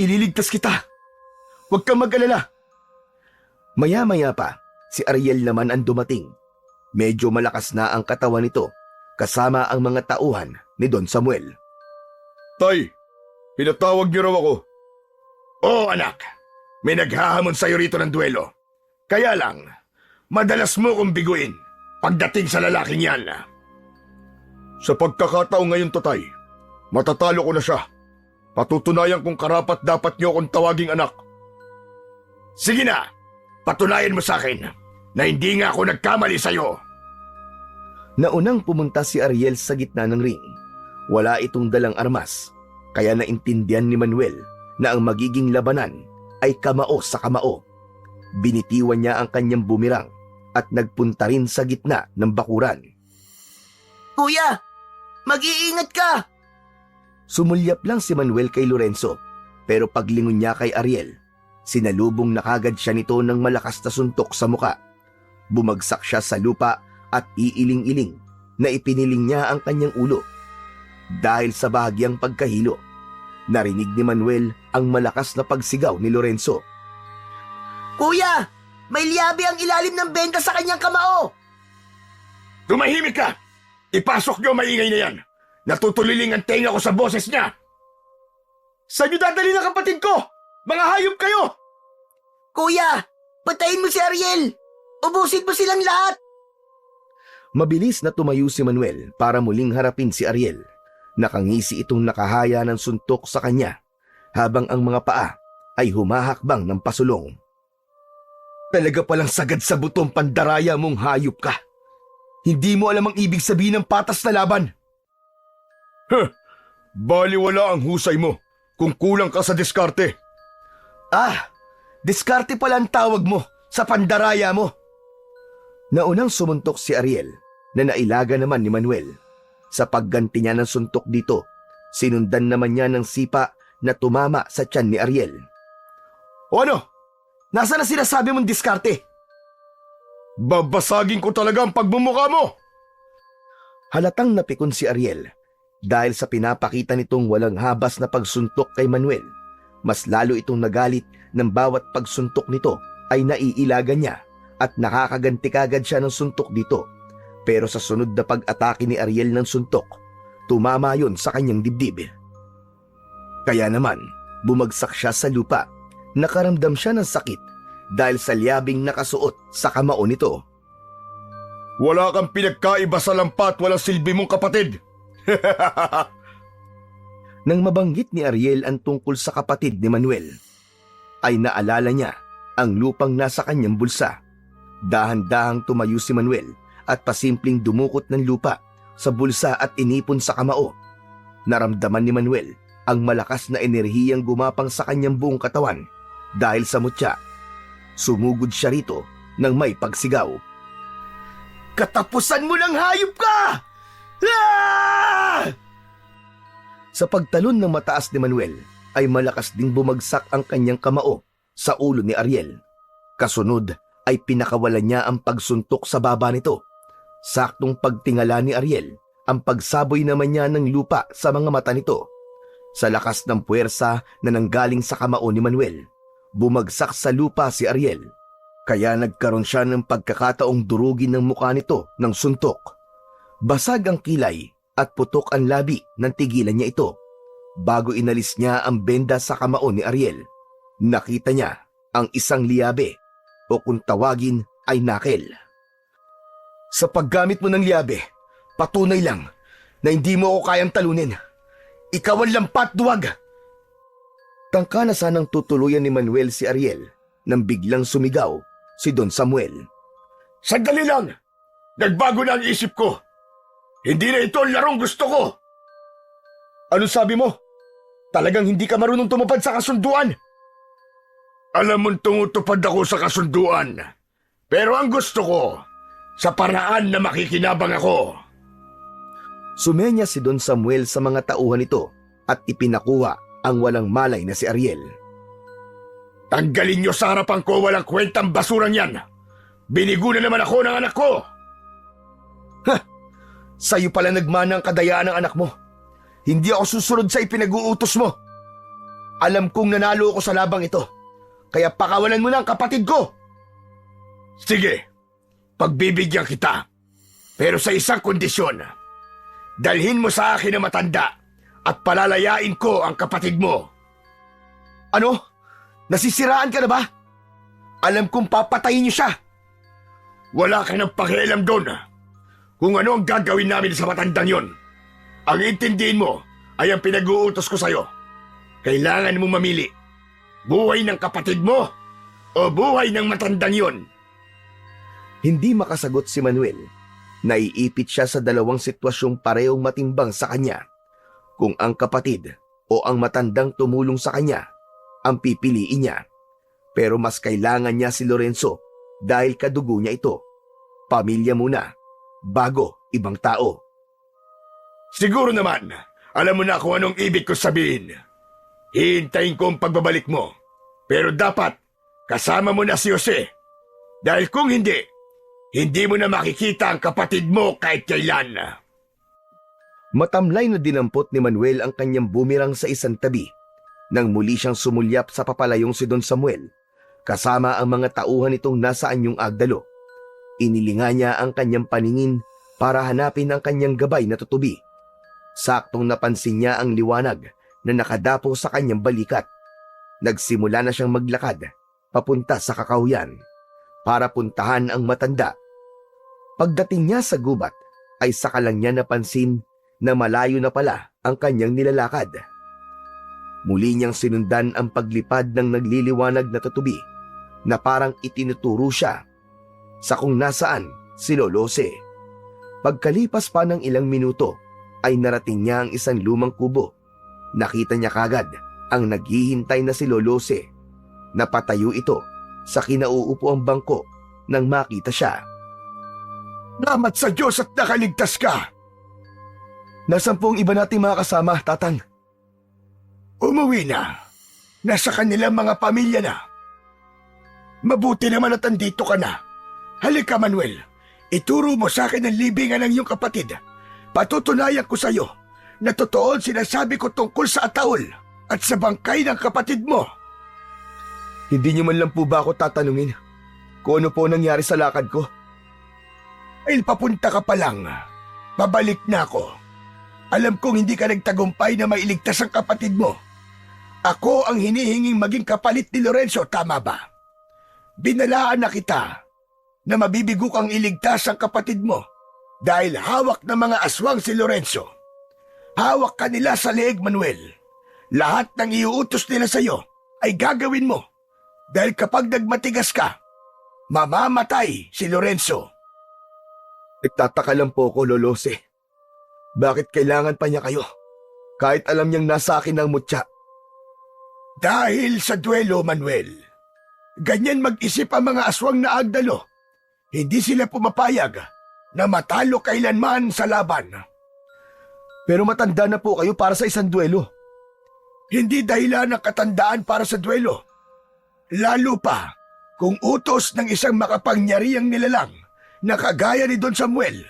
Ililigtas kita. Huwag kang mag-alala. Maya-maya pa, si Ariel naman ang dumating. Medyo malakas na ang katawan nito, kasama ang mga tauhan ni Don Samuel. Tay, pinatawag niyo raw ako. Oo, anak. May naghahamon sa'yo rito ng duelo. Kaya lang, madalas mo kong biguin pagdating sa lalaking yan. Sa pagkakataong ngayon, Tatay, matatalo ko na siya. Patutunayan kong karapat dapat niyo akong tawaging anak. Sige na, patunayan mo sa akin na hindi nga ako nagkamali sa'yo. Naunang pumunta si Ariel sa gitna ng ring. Wala itong dalang armas, kaya naintindihan ni Manuel na ang magiging labanan ay kamao sa kamao. Binitiwan niya ang kanyang bumirang at nagpunta rin sa gitna ng bakuran. Kuya! Mag-iingat ka! Sumulyap lang si Manuel kay Lorenzo, pero paglingon niya kay Ariel, sinalubong na kagad siya nito ng malakas na suntok sa muka. Bumagsak siya sa lupa at iiling-iling na ipiniling niya ang kanyang ulo. Dahil sa bahagyang pagkahilo, narinig ni Manuel ang malakas na pagsigaw ni Lorenzo. Kuya! May liyabi ang ilalim ng benda sa kanyang kamao! Tumahimik ka! Ipasok niyo ang maingay na yan! Natutuliling ang tenga ko sa boses niya! Saan niyo dadalhin ang kapatid ko? Mga hayop kayo! Kuya, patayin mo si Ariel! Ubusin mo silang lahat! Mabilis na tumayo si Manuel para muling harapin si Ariel. Nakangisi itong nakahaya ng suntok sa kanya, habang ang mga paa ay humahakbang ng pasulong. Talaga palang sagad sa butong pandaraya mong hayop ka. Hindi mo alam ang ibig sabihin ng patas na laban. Baliwala ang husay mo kung kulang ka sa diskarte. Diskarte pala ang tawag mo sa pandaraya mo. Naunang sumuntok si Ariel na nailaga naman ni Manuel. Sa pagganti niya ng suntok dito, sinundan naman niya ng sipa na tumama sa tiyan ni Ariel. O ano? Nasaan na sinasabi mong diskarte? Babasagin ko talaga ang pagmumukha mo! Halatang napikon si Ariel dahil sa pinapakita nitong walang habas na pagsuntok kay Manuel. Mas lalo itong nagalit ng bawat pagsuntok nito ay naiilaga niya at nakakaganti kagad siya ng suntok dito. Pero sa sunod na pag-atake ni Ariel ng suntok, tumama yon sa kanyang dibdib. Kaya naman, bumagsak siya sa lupa. Nakaramdam siya ng sakit dahil sa liyabing nakasuot sa kamao nito. Wala kang pinagkaiba sa lampat, walang silbi mong kapatid. Nang mabanggit ni Ariel ang tungkol sa kapatid ni Manuel, ay naalala niya ang lupang nasa kanyang bulsa. Dahan-dahang tumayo si Manuel at pasimpleng dumukot ng lupa sa bulsa at inipon sa kamao. Naramdaman ni Manuel ang malakas na enerhiyang gumapang sa kanyang buong katawan dahil sa mutya. Sumugod siya rito nang may pagsigaw. Katapusan mo ng hayop ka! Ah! Sa pagtalon ng mataas ni Manuel ay malakas ding bumagsak ang kanyang kamao sa ulo ni Ariel. Kasunod ay pinakawalan niya ang pagsuntok sa baba nito. Saktong pagtingala ni Ariel, ang pagsaboy naman niya ng lupa sa mga mata nito. Sa lakas ng puwersa na nanggaling sa kamao ni Manuel, bumagsak sa lupa si Ariel. Kaya nagkaroon siya ng pagkakataong durugin ng mukha nito ng suntok. Basag ang kilay at putok ang labi nang tigilan niya ito. Bago inalis niya ang benda sa kamao ni Ariel, nakita niya ang isang liyabe o kung tawagin ay nakel. Sa paggamit mo ng liyabe, patunay lang na hindi mo ako kayang talunin. Ikaw ang lampat duwag! Tangka na sanang tutuluyan ni Manuel si Ariel nang biglang sumigaw si Don Samuel. Sandali lang! Nagbago na ang isip ko! Hindi na ito ang larong gusto ko! Ano sabi mo? Talagang hindi ka marunong tumupad sa kasunduan? Alam mong tumutupad ako sa kasunduan. Pero ang gusto ko, sa paraan na makikinabang ako. Sumenya si Don Samuel sa mga tauhan nito at ipinakuha ang walang malay na si Ariel. Tanggalin niyo sa harapan ko, walang kwentang basurang yan. Binigo na naman ako ng anak ko. Sa'yo pala nagmana ang kadayaan ng anak mo. Hindi ako susunod sa ipinag-uutos mo. Alam kong nanalo ako sa labang ito, kaya pakawalan mo na ang kapatid ko. Sige, pagbibigyan kita. Pero sa isang kondisyon. Dalhin mo sa akin ang matanda at palalayain ko ang kapatid mo. Ano? Nasisiraan ka na ba? Alam kong papatayin niyo siya. Wala ka ng pakialam doon. Kung ano ang gagawin namin sa matandang yon. Ang intindihin mo ay ang pinag-uutos ko sa'yo. Kailangan mo mamili. Buhay ng kapatid mo o buhay ng matandang yon. Hindi makasagot si Manuel. Naiipit siya sa dalawang sitwasyong parehong matimbang sa kanya. Kung ang kapatid o ang matandang tumulong sa kanya, ang pipiliin niya. Pero mas kailangan niya si Lorenzo dahil kadugo niya ito. Pamilya muna, bago ibang tao. Siguro naman, alam mo na kung anong ibig ko sabihin. Hihintayin ko ang pagbabalik mo. Pero dapat, kasama mo na si Jose. Dahil kung hindi mo na makikita ang kapatid mo kahit kailan. Matamlay na dinampot ni Manuel ang kanyang bumirang sa isang tabi nang muli siyang sumulyap sa papalayong si Don Samuel kasama ang mga tauhan nitong nasa anyong agdalo. Inilinga niya ang kanyang paningin para hanapin ang kanyang gabay na tutubi. Saktong napansin niya ang liwanag na nakadapo sa kanyang balikat. Nagsimula na siyang maglakad papunta sa kakahuyan para puntahan ang matanda. Pagdating niya sa gubat ay saka lang niya napansin na malayo na pala ang kanyang nilalakad. Muli niyang sinundan ang paglipad ng nagliliwanag na tutubi na parang itinuturo siya sa kung nasaan si Lolose. Pagkalipas pa ng ilang minuto ay narating niya ang isang lumang kubo. Nakita niya kagad ang naghihintay na si Lolose. Napatayo ito sa kinauupuang bangko nang makita siya. Salamat sa Diyos at nakaligtas ka. Nasaan po ang iba nating mga kasama, Tatang? Umuwi na. Nasa kanilang mga pamilya na. Mabuti naman at andito ka na. Halika, Manuel. Ituro mo sa akin ang libingan ng iyong kapatid. Patutunayan ko sa iyo na totoo ang sinasabi ko tungkol sa ataol at sa bangkay ng kapatid mo. Hindi niyo man lang po ba ako tatanungin kung ano po nangyari sa lakad ko? Ay papunta ka pa lang. Babalik na ako. Alam kong hindi ka nagtagumpay na mailigtas ang kapatid mo. Ako ang hinihinging maging kapalit ni Lorenzo, tama ba? Binalaan na kita na mabibigo kang iligtas ang kapatid mo dahil hawak ng mga aswang si Lorenzo. Hawak ka nila sa leeg, Manuel. Lahat ng iuutos nila sa iyo ay gagawin mo dahil kapag nagmatigas ka, mamamatay si Lorenzo. Nagtataka lang po ako, Lolose. Bakit kailangan pa niya kayo? Kahit alam niyang nasa akin ang mutya. Dahil sa duelo, Manuel. Ganyan mag-isip ang mga aswang na Agdalo. Hindi sila pumapayag na matalo kailanman sa laban. Pero matanda na po kayo para sa isang duelo. Hindi dahilan ng katandaan para sa duelo. Lalo pa kung utos ng isang makapangyarihang nilalang na kagaya ni Don Samuel.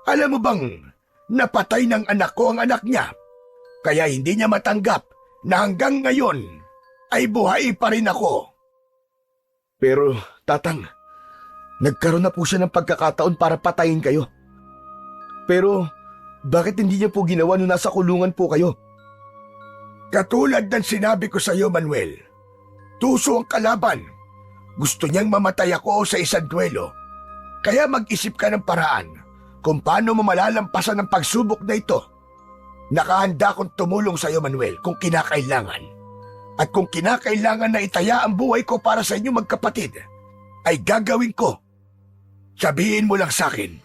Alam mo bang napatay ng anak ko ang anak niya? Kaya hindi niya matanggap na hanggang ngayon ay buhay pa rin ako. Pero, Tatang, nagkaroon na po siya ng pagkakataon para patayin kayo. Pero, bakit hindi niya po ginawa nung nasa kulungan po kayo? Katulad ng sinabi ko sa iyo, Manuel, tuso ang kalaban. Gusto niyang mamatay ako sa isang duelo. Kaya mag-isip ka ng paraan kung paano mo malalampasan ang pagsubok na ito. Nakahanda akong tumulong sa iyo, Manuel, kung kinakailangan. At kung kinakailangan na itaya ang buhay ko para sa inyo magkapatid, ay gagawin ko. Sabihin mo lang sa akin.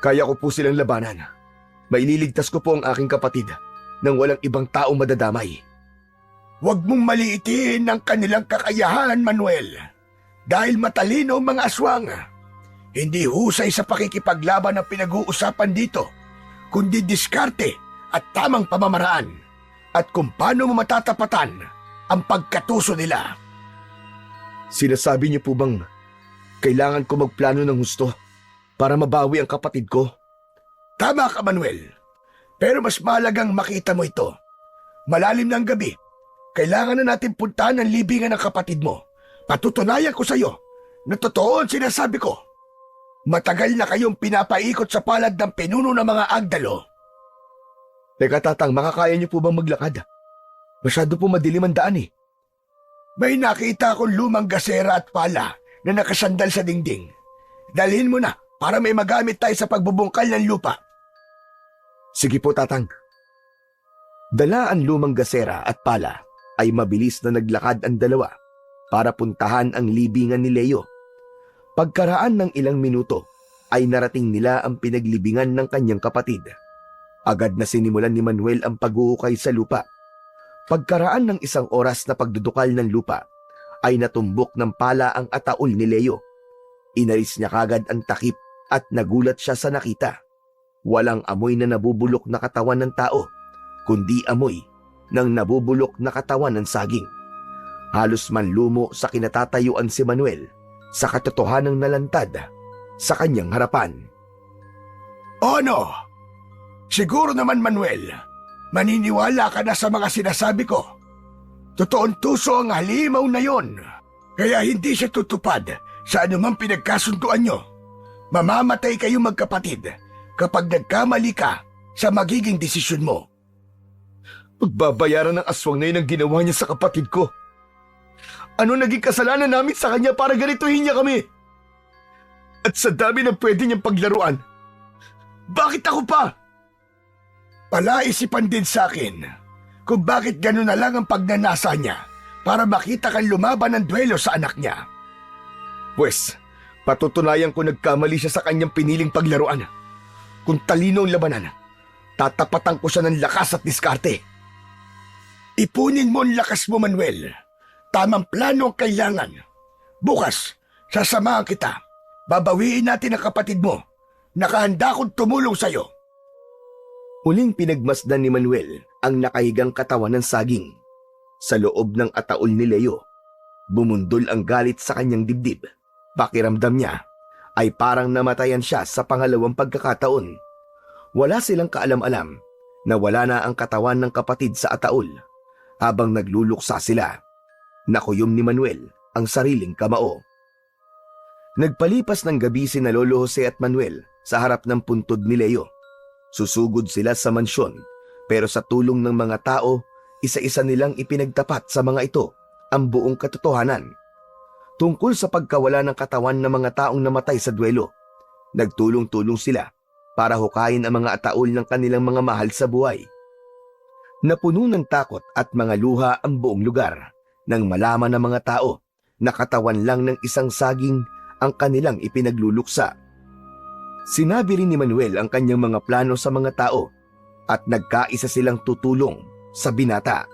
Kaya ko po silang labanan. Maililigtas ko po ang aking kapatid nang walang ibang taong madadamay. Huwag mong maliitin ang kanilang kakayahan, Manuel. Dahil matalino ang mga aswang. Hindi husay sa pakikipaglaban ang pinag-uusapan dito, kundi diskarte at tamang pamamaraan. At kung paano mo matatapatan ang pagkatuso nila. Sinasabi niyo po bang kailangan ko magplano ng husto para mabawi ang kapatid ko? Tama ka, Manuel. Pero mas mahalagang makita mo ito. Malalim ng gabi, kailangan na natin puntahan ang libingan ng kapatid mo. Patutunayan ko sa iyo na totoo ang sinasabi ko. Matagal na kayong pinapaikot sa palad ng pinuno ng mga Agdalo. Teka, Tatang, makakaya niyo po bang maglakad? Masyado po madilim ang daan eh. May nakita akong lumang gasera at pala na nakasandal sa dingding. Dalhin mo na para may magamit tayo sa pagbubungkal ng lupa. Sige po, Tatang. Dala ang lumang gasera at pala ay mabilis na naglakad ang dalawa para puntahan ang libingan ni Leo. Pagkaraan ng ilang minuto ay narating nila ang pinaglibingan ng kanyang kapatid. Agad na sinimulan ni Manuel ang pag-uukay sa lupa. Pagkaraan ng isang oras na pagdudukal ng lupa, ay natumbok ng pala ang ataol ni Leo. Inalis niya kagad ang takip at nagulat siya sa nakita. Walang amoy na nabubulok na katawan ng tao, kundi amoy ng nabubulok na katawan ng saging. Halos manlumo sa kinatatayuan si Manuel sa katotohanang nalantad sa kanyang harapan. Ano? Siguro naman, Manuel, maniniwala ka na sa mga sinasabi ko. Totoong tuso ang halimaw na yon, kaya hindi siya tutupad sa anumang pinagkasunduan nyo. Mamamatay kayo magkapatid kapag nagkamali ka sa magiging desisyon mo. Pagbabayaran ng aswang na yun ang ginawa niya sa kapatid ko. Ano naging kasalanan namin sa kanya para ganituhin niya kami? At sa dami ng pwede niyang paglaruan, bakit ako pa? Palaisipan din sa akin kung bakit gano'n na lang ang pagnanasa niya para makita kang lumaban ng duelo sa anak niya. Pwes, patutunayan ko nagkamali siya sa kanyang piniling paglaruan. Kung talino ang labanan, tatapatan ko siya ng lakas at diskarte. Ipunin mo ang lakas mo, Manuel. Tamang plano ang kailangan. Bukas, sasamahan kita. Babawiin natin ang kapatid mo. Nakahanda akong tumulong sa'yo. Muling pinagmasdan ni Manuel ang nakahigang katawan ng saging. Sa loob ng ataol ni Leo, bumundol ang galit sa kanyang dibdib. Pakiramdam niya ay parang namatayan siya sa pangalawang pagkakataon. Wala silang kaalam-alam na wala na ang katawan ng kapatid sa ataol. Habang nagluluksa sila, nakuyom ni Manuel ang sariling kamao. Nagpalipas ng gabi sina Lolo Jose at Manuel sa harap ng puntod ni Leo. Susugod sila sa mansyon, pero sa tulong ng mga tao, isa-isa nilang ipinagtapat sa mga ito ang buong katotohanan. Tungkol sa pagkawala ng katawan ng mga taong namatay sa duelo, nagtulong-tulong sila para hukayin ang mga ataol ng kanilang mga mahal sa buhay. Napuno ng takot at mga luha ang buong lugar nang malaman ng mga tao na katawan lang ng isang saging ang kanilang ipinagluluksa. Sinabi rin ni Manuel ang kanyang mga plano sa mga tao at nagkaisa silang tutulong sa binata.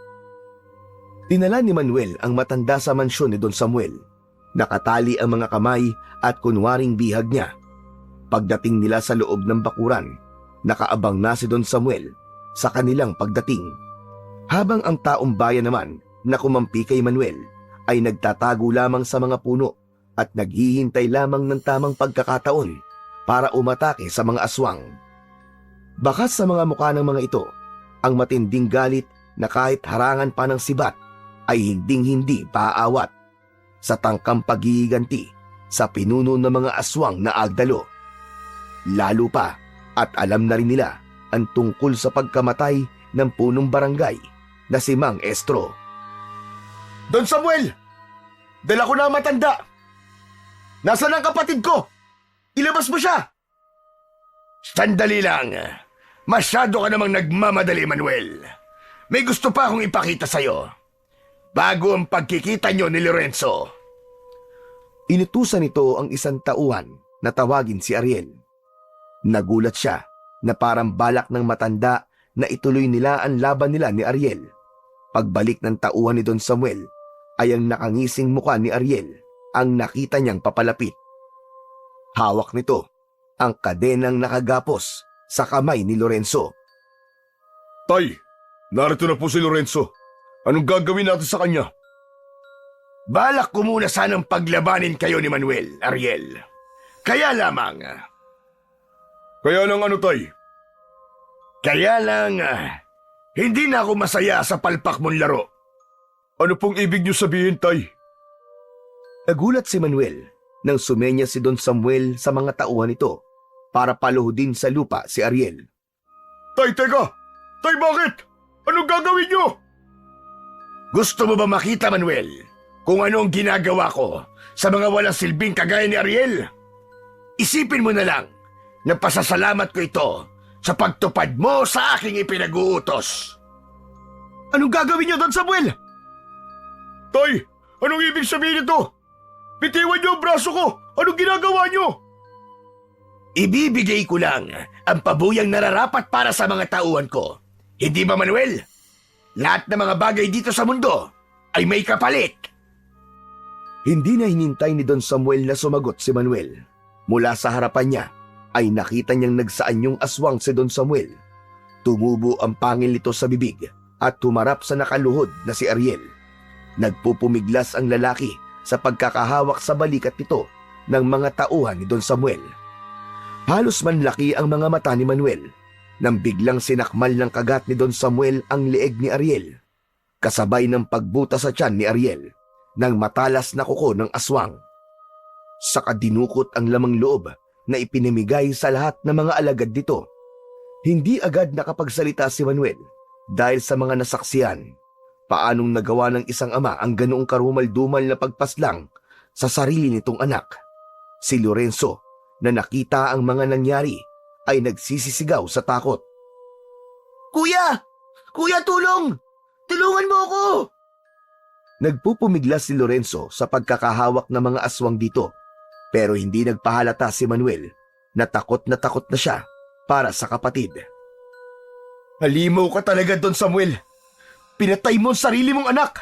Dinala ni Manuel ang matanda sa mansyon ni Don Samuel. Nakatali ang mga kamay at kunwaring bihag niya. Pagdating nila sa loob ng bakuran, nakaabang na si Don Samuel sa kanilang pagdating. Habang ang taong bayan naman na kumampi kay Manuel ay nagtatago lamang sa mga puno at naghihintay lamang ng tamang pagkakataon para umatake sa mga aswang. Bakas sa mga mukha ng mga ito ang matinding galit na kahit harangan pa ng sibat ay hinding-hindi paaawat sa tangkang paghihiganti sa pinuno ng mga aswang na agdalo. Lalo pa at alam na rin nila ang tungkol sa pagkamatay ng punong barangay na si Mang Estro. Don Samuel! Dala ko na ang matanda! Nasaan ang kapatid ko? Ilabas mo siya! Sandali lang. Masyado ka namang nagmamadali, Manuel. May gusto pa akong ipakita sa'yo. Bago ang pagkikita nyo ni Lorenzo. Inutusan nito ang isang tauhan na tawagin si Ariel. Nagulat siya na parang balak ng matanda na ituloy nila ang laban nila ni Ariel. Pagbalik ng tauhan ni Don Samuel ay ang nakangising mukha ni Ariel ang nakita niyang papalapit. Hawak nito ang kadenang nakagapos sa kamay ni Lorenzo. Tay, narito na po si Lorenzo. Anong gagawin natin sa kanya? Balak ko muna sanang paglabanin kayo ni Manuel, Ariel. Kaya lamang... Kaya lang ano, tay? Kaya lang... hindi na ako masaya sa palpak mong laro. Ano pong ibig niyo sabihin, tay? Nagulat si Manuel nang sumenya si Don Samuel sa mga tauhan nito para paluhudin sa lupa si Ariel. Tay, teka! Tay, bakit? Anong gagawin niyo? Gusto mo ba makita, Manuel, kung ano ang ginagawa ko sa mga walang silbing kagaya ni Ariel? Isipin mo na lang na pasasalamat ko ito sa pagtupad mo sa aking ipinag-uutos. Anong gagawin niyo, Don Samuel? Tay, anong ibig sabihin nito? Bitiwan niyo ang braso ko! Anong ginagawa niyo? Ibibigay ko lang ang pabuyang nararapat para sa mga tauhan ko. Hindi ba, Manuel? Lahat ng mga bagay dito sa mundo ay may kapalit. Hindi na hinintay ni Don Samuel na sumagot si Manuel. Mula sa harapan niya ay nakita niyang nagsaan yung aswang si Don Samuel. Tumubo ang pangil nito sa bibig at humarap sa nakaluhod na si Ariel. Nagpupumiglas ang lalaki sa pagkakahawak sa balikat nito ng mga tauhan ni Don Samuel. Halos manlaki ang mga mata ni Manuel nang biglang sinakmal ng kagat ni Don Samuel ang leeg ni Ariel, kasabay ng pagbuta sa tiyan ni Ariel ng matalas na kuko ng aswang. Saka dinukot ang lamang loob na ipinamigay sa lahat ng mga alagad nito. Hindi agad nakapagsalita si Manuel dahil sa mga nasaksiyan. Paanong nagawa ng isang ama ang ganoong karumal-dumal na pagpaslang sa sarili nitong anak? Si Lorenzo, na nakita ang mga nangyari, ay nagsisisigaw sa takot. Kuya! Kuya, tulong! Tulungan mo ako! Nagpupumiglas si Lorenzo sa pagkakahawak ng mga aswang dito, pero hindi nagpahalata si Manuel na takot na siya para sa kapatid. Halimaw ka talaga, Don Samuel. Pinatay mo ang sarili mong anak.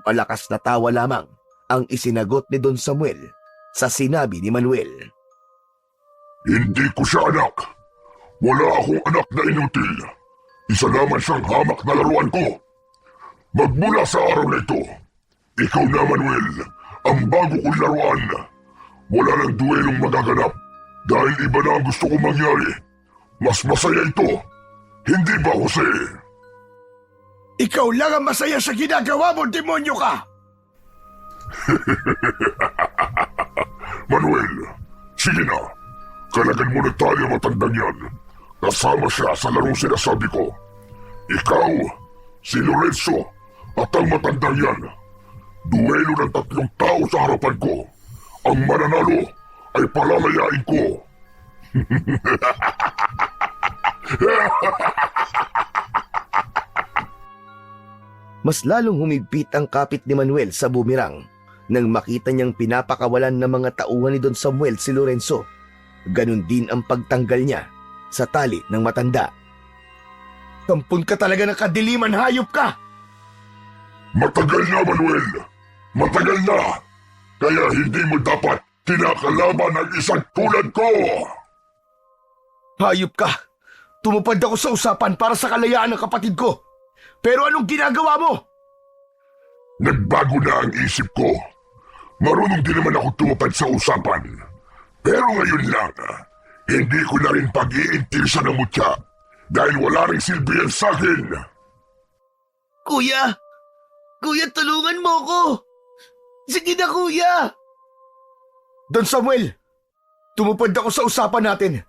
Malakas na tawa lamang ang isinagot ni Don Samuel sa sinabi ni Manuel. Hindi ko siya anak. Wala akong anak na inutil. Isa naman siyang hamak na laruan ko. Magmula sa araw na ito, ikaw na, Manuel, ang bago kong laruan. Wala nang duelong magaganap dahil iba na ang gusto kong mangyari. Mas masaya ito. Hindi ba, Jose? Ikaw lang ang masaya sa ginagawa mo, demonyo ka! Manuel, sige na. Kalagan mo na tayo ang matandang yan. Kasama siya sa larong sinasabi ko. Ikaw, si Lorenzo, at ang matandang yan. Duelo ng 3 tao sa harapan ko. Ang mananalo ay palalayain ko. Mas lalong humigpit ang kapit ni Manuel sa bumirang nang makita niyang pinapakawalan ng mga tauhan ni Don Samuel si Lorenzo. Ganon din ang pagtanggal niya sa tali ng matanda. Tampon ka talaga ng kadiliman, hayop ka! Matagal na, Manuel. Matagal na. Kaya hindi mo dapat kinakalaban ang isang tulad ko. Hayop ka! Tumupad ako sa usapan para sa kalayaan ng kapatid ko. Pero anong ginagawa mo? Nagbago na ang isip ko. Marunong din naman ako tumupad sa usapan. Pero ngayon lang, hindi ko na rin pag-iintirsa ng mutya dahil wala rin silbi yan sa akin. Kuya! Kuya, tulungan mo ako! Sige na, kuya! Don Samuel, tumupad ako sa usapan natin.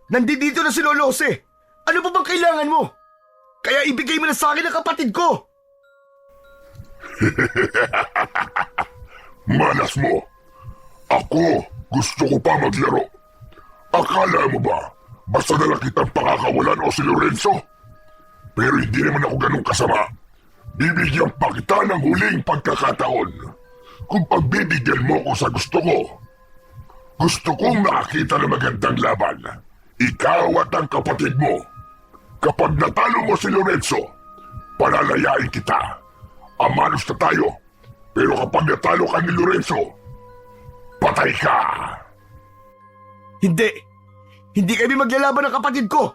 Nandito na si Lolo Jose. Ano pa bang kailangan mo? Kaya ibigay mo na sa akin ang kapatid ko. Malas mo. Ako, gusto ko pa maglaro. Akala mo ba, basta na lang kitang pakakawalan o si Lorenzo? Pero hindi naman ako ganun kasama. Bibigyan pa kita ng huling pagkakataon. Kung pagbibigyan mo ko sa gusto ko. Gusto kong makakita ng magandang laban. Ikaw at ang kapatid mo. Kapag natalo mo si Lorenzo, palalayain kita. Amanos na tayo. Pero kapag natalo ka ni Lorenzo, patay ka. Hindi. Hindi kami maglalaban ng kapatid ko.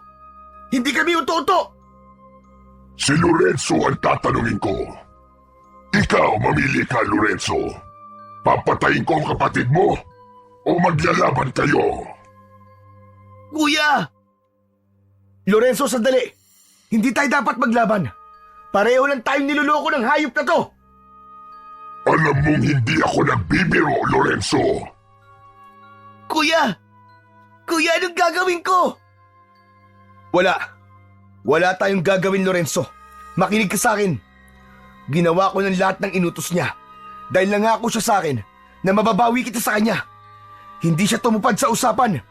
Hindi kami uto-uto. Si Lorenzo ang tatanungin ko. Ikaw mamili ka, Lorenzo. Papatayin ko ang kapatid mo o maglalaban kayo? Kuya! Lorenzo, sandali. Hindi tayo dapat maglaban. Pareho lang tayong niloloko ng hayop na to. Alam mong hindi ako nagbibiro, Lorenzo. Kuya! Kuya, anong gagawin ko? Wala. Wala tayong gagawin, Lorenzo. Makinig ka sa akin. Ginawa ko ng lahat ng inutos niya dahil nangako siya sa akin na mababawi kita sa kanya. Hindi siya tumupad sa usapan.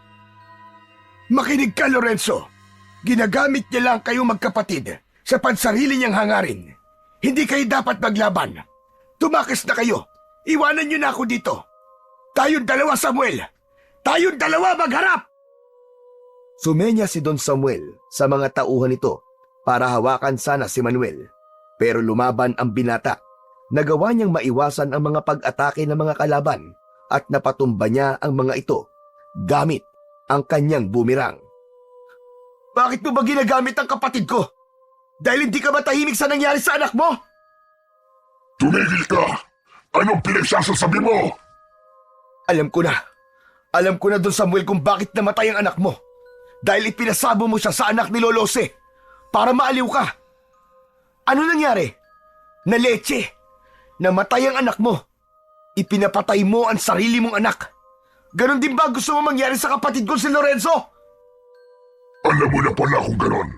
Makinig ka, Lorenzo. Ginagamit niya lang kayong magkapatid sa pansarili niyang hangarin. Hindi kayo dapat maglaban. Tumakas na kayo. Iwanan niyo na ako dito. Tayong dalawa, Samuel. Tayong dalawa magharap! Sumenya si Don Samuel sa mga tauhan nito para hawakan sana si Manuel. Pero lumaban ang binata. Nagawa niyang maiwasan ang mga pag-atake ng mga kalaban at napatumba niya ang mga ito gamit ang kanyang bumirang. Bakit mo ba ginagamit ang kapatid ko? Dahil hindi ka ba tahimik sa nangyari sa anak mo? Tumigil ka! Anong pinagsasasabi mo? Alam ko na. Alam ko na, Don Samuel, kung bakit namatay ang anak mo. Dahil ipinasabo mo siya sa anak ni Lolo Jose para maaliw ka. Ano nangyari? Na leche. Namatay ang anak mo. Ipinapatay mo ang sarili mong anak Ganon din ba gusto mo mangyari sa kapatid ko si Lorenzo? Alam mo na pala kung ganon.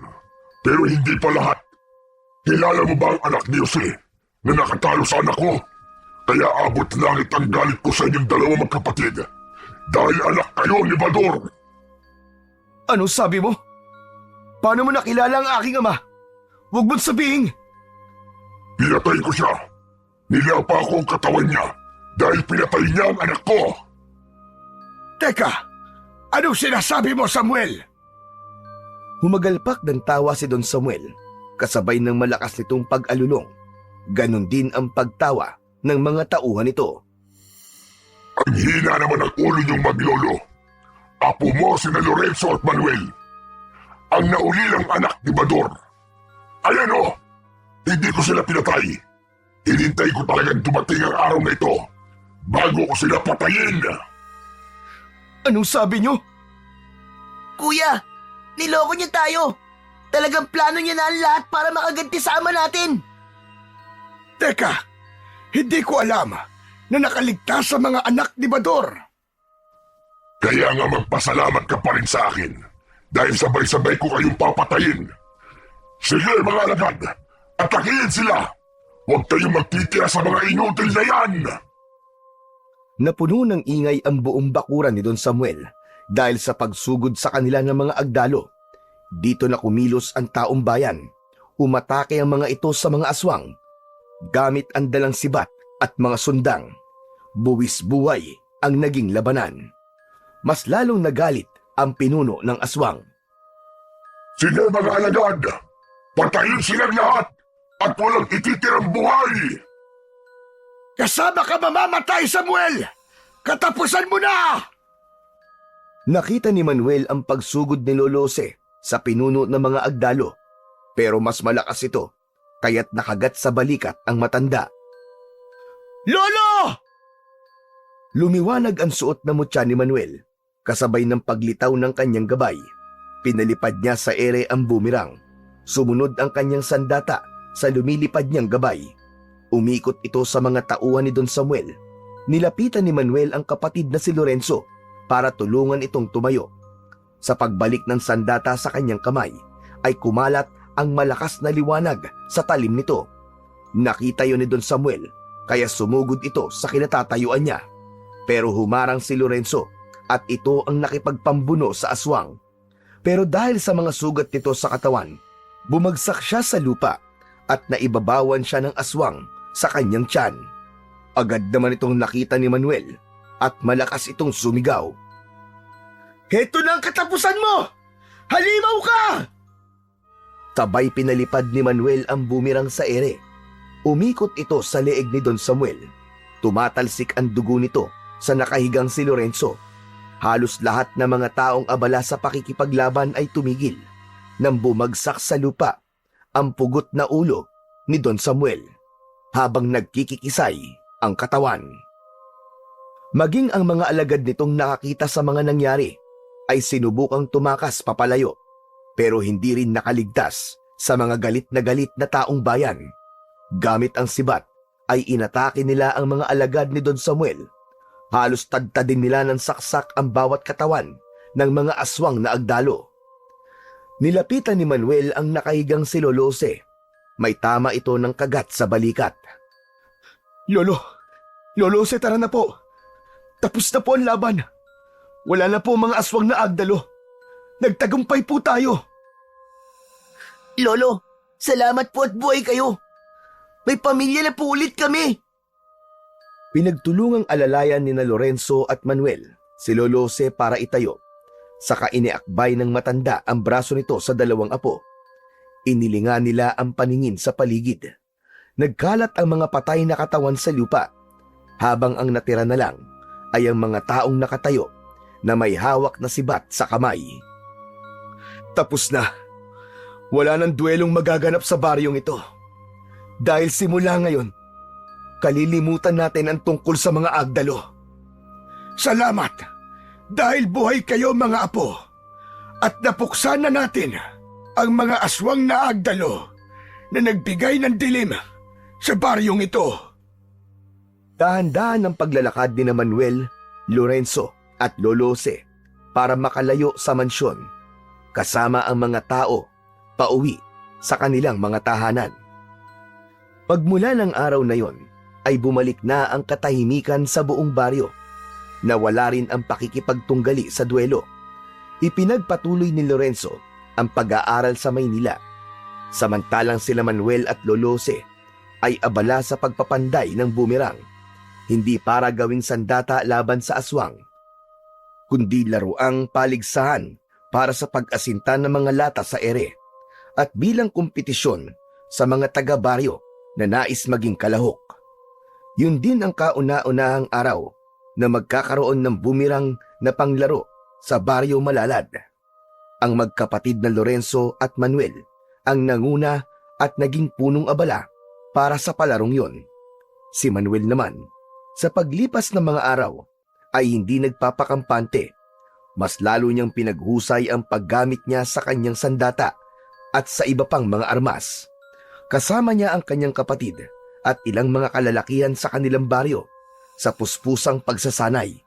Pero hindi pa lahat. Kilala mo ba ang anak ni Jose na nakatalo sa anak ko? Kaya abot langit ang galit ko sa inyong dalawang magkapatid. Dahil anak kayo ni Bador. Ano sabi mo? Paano mo nakilala ang aking ama? Huwag mo't sabihin. Pinatay ko siya. Nilapa ko ang katawan niya dahil pinatay niya ang anak ko. Teka, anong sinasabi mo, Samuel? Humagalpak ng tawa si Don Samuel, kasabay ng malakas nitong pag-alulong. Ganon din ang pagtawa ng mga tauhan nito. Ang hina naman ang ulo niyong maglolo. Apo mo sina Lorenzo at Manuel. Ang naulilang anak ni Bador. Ayan o, hindi ko sila pinatay. Hinintay ko talagang dumating ang araw na ito bago ko sila patayin. Anong sabi niyo? Kuya, niloko niya tayo. Talagang plano niya na ang lahat para makaganti sa ama natin. Teka, hindi ko alam na nakaligtas sa mga anak ni Bador. Kaya nga magpasalamat ka pa rin sa akin dahil sabay-sabay ko kayong papatayin. Sige mga alagad, atakihin sila. Huwag kayong magtitira sa mga inutil na yan. Napuno ng ingay ang buong bakuran ni Don Samuel dahil sa pagsugod sa kanila ng mga agdalo. Dito na kumilos ang taong bayan. Umatake ang mga ito sa mga aswang. Gamit ang dalang sibat at mga sundang. Buwis buhay ang naging labanan. Mas lalong nagalit ang pinuno ng aswang. Sige mga alagad, patayin silang lahat at walang ititirang buhay. Kasama ka mamamatay, Samuel! Katapusan mo na! Nakita ni Manuel ang pagsugod ni Lolose sa pinuno ng mga agdalo, pero mas malakas ito, kaya't nakagat sa balikat ang matanda. Lolo! Lumiwanag ang suot na mutya ni Manuel, kasabay ng paglitaw ng kanyang gabay. Pinalipad niya sa ere ang bumirang. Sumunod ang kanyang sandata sa lumilipad niyang gabay. Umikot ito sa mga tauhan ni Don Samuel. Nilapitan ni Manuel ang kapatid na si Lorenzo para tulungan itong tumayo. Sa pagbalik ng sandata sa kanyang kamay, ay kumalat ang malakas na liwanag sa talim nito. Nakita yon ni Don Samuel, kaya sumugod ito sa kinatatayuan niya. Pero humarang si Lorenzo at ito ang nakipagpambuno sa aswang. Pero dahil sa mga sugat nito sa katawan, bumagsak siya sa lupa at naibabawan siya ng aswang sa kanyang tiyan. Agad naman itong nakita ni Manuel at malakas itong sumigaw. Heto na ang katapusan mo! Halimaw ka! Sabay pinalipad ni Manuel ang bumirang sa ere. Umikot ito sa leeg ni Don Samuel. Tumatalsik ang dugo nito sa nakahigang si Lorenzo. Halos lahat ng mga taong abala sa pakikipaglaban ay tumigil nang bumagsak sa lupa ang pugot na ulo ni Don Samuel habang nagkikikisay ang katawan. Maging ang mga alagad nitong nakakita sa mga nangyari ay sinubukang tumakas papalayo, pero hindi rin nakaligtas sa mga galit na taong bayan. Gamit ang sibat ay inatake nila ang mga alagad ni Don Samuel. Halos tadtadin nila ng saksak ang bawat katawan ng mga aswang na agdalo. Nilapitan ni Manuel ang nakahigang si Lolose. May tama ito ng kagat sa balikat. Lolose, tara na po. Tapos na po ang laban. Wala na po mga aswang na agdalo. Nagtagumpay po tayo. Lolo, salamat po at buhay kayo. May pamilya na po ulit kami. Pinagtulungang alalayan ni na Lorenzo at Manuel si Lolose para itayo. Saka iniakbay ng matanda ang braso nito sa dalawang apo. Inilinga nila ang paningin sa paligid. Nagkalat ang mga patay na katawan sa lupa, habang ang natira na lang ay ang mga taong nakatayo na may hawak na sibat sa kamay. Tapos na. Wala nang duelong magaganap sa baryong ito. Dahil simula ngayon, kalilimutan natin ang tungkol sa mga agdalo. Salamat dahil buhay kayo mga apo at napuksan na natin ang mga aswang na agdalo na nagbigay ng dilim sa baryong ito. Dahan-dahan ang paglalakad ni na Manuel, Lorenzo at Lolose para makalayo sa mansyon kasama ang mga tao pauwi sa kanilang mga tahanan. Pagmula ng araw na yon ay bumalik na ang katahimikan sa buong baryo. Nawala rin ang pakikipagtunggali sa duelo. Ipinagpatuloy ni Lorenzo ang pag-aaral sa Maynila. Samantalang sila Manuel at Lolose ay abala sa pagpapanday ng boomerang, hindi para gawing sandata laban sa aswang, kundi laruang paligsahan para sa pag-asinta ng mga lata sa ere at bilang kompetisyon sa mga taga-baryo na nais maging kalahok. Yun din ang kauna-unahang araw na magkakaroon ng boomerang na panglaro sa baryo Malalad. Ang magkapatid na Lorenzo at Manuel ang nanguna at naging punong abala para sa palarong yon. Si Manuel naman, sa paglipas ng mga araw, ay hindi nagpapakampante. Mas lalo niyang pinaghusay ang paggamit niya sa kanyang sandata at sa iba pang mga armas. Kasama niya ang kanyang kapatid at ilang mga kalalakihan sa kanilang baryo sa puspusang pagsasanay.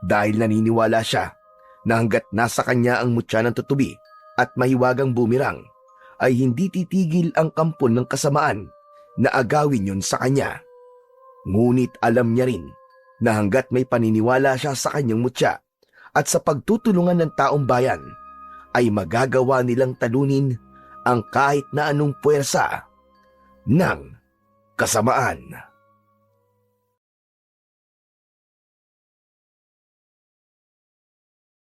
Dahil naniniwala siya na hanggat nasa kanya ang mutya ng tutubi at mahiwagang boomerang, ay hindi titigil ang kampon ng kasamaan na agawin yun sa kanya. Ngunit alam niya rin na hanggat may paniniwala siya sa kanyang mutya at sa pagtutulungan ng taong bayan, ay magagawa nilang talunin ang kahit na anong puwersa ng kasamaan.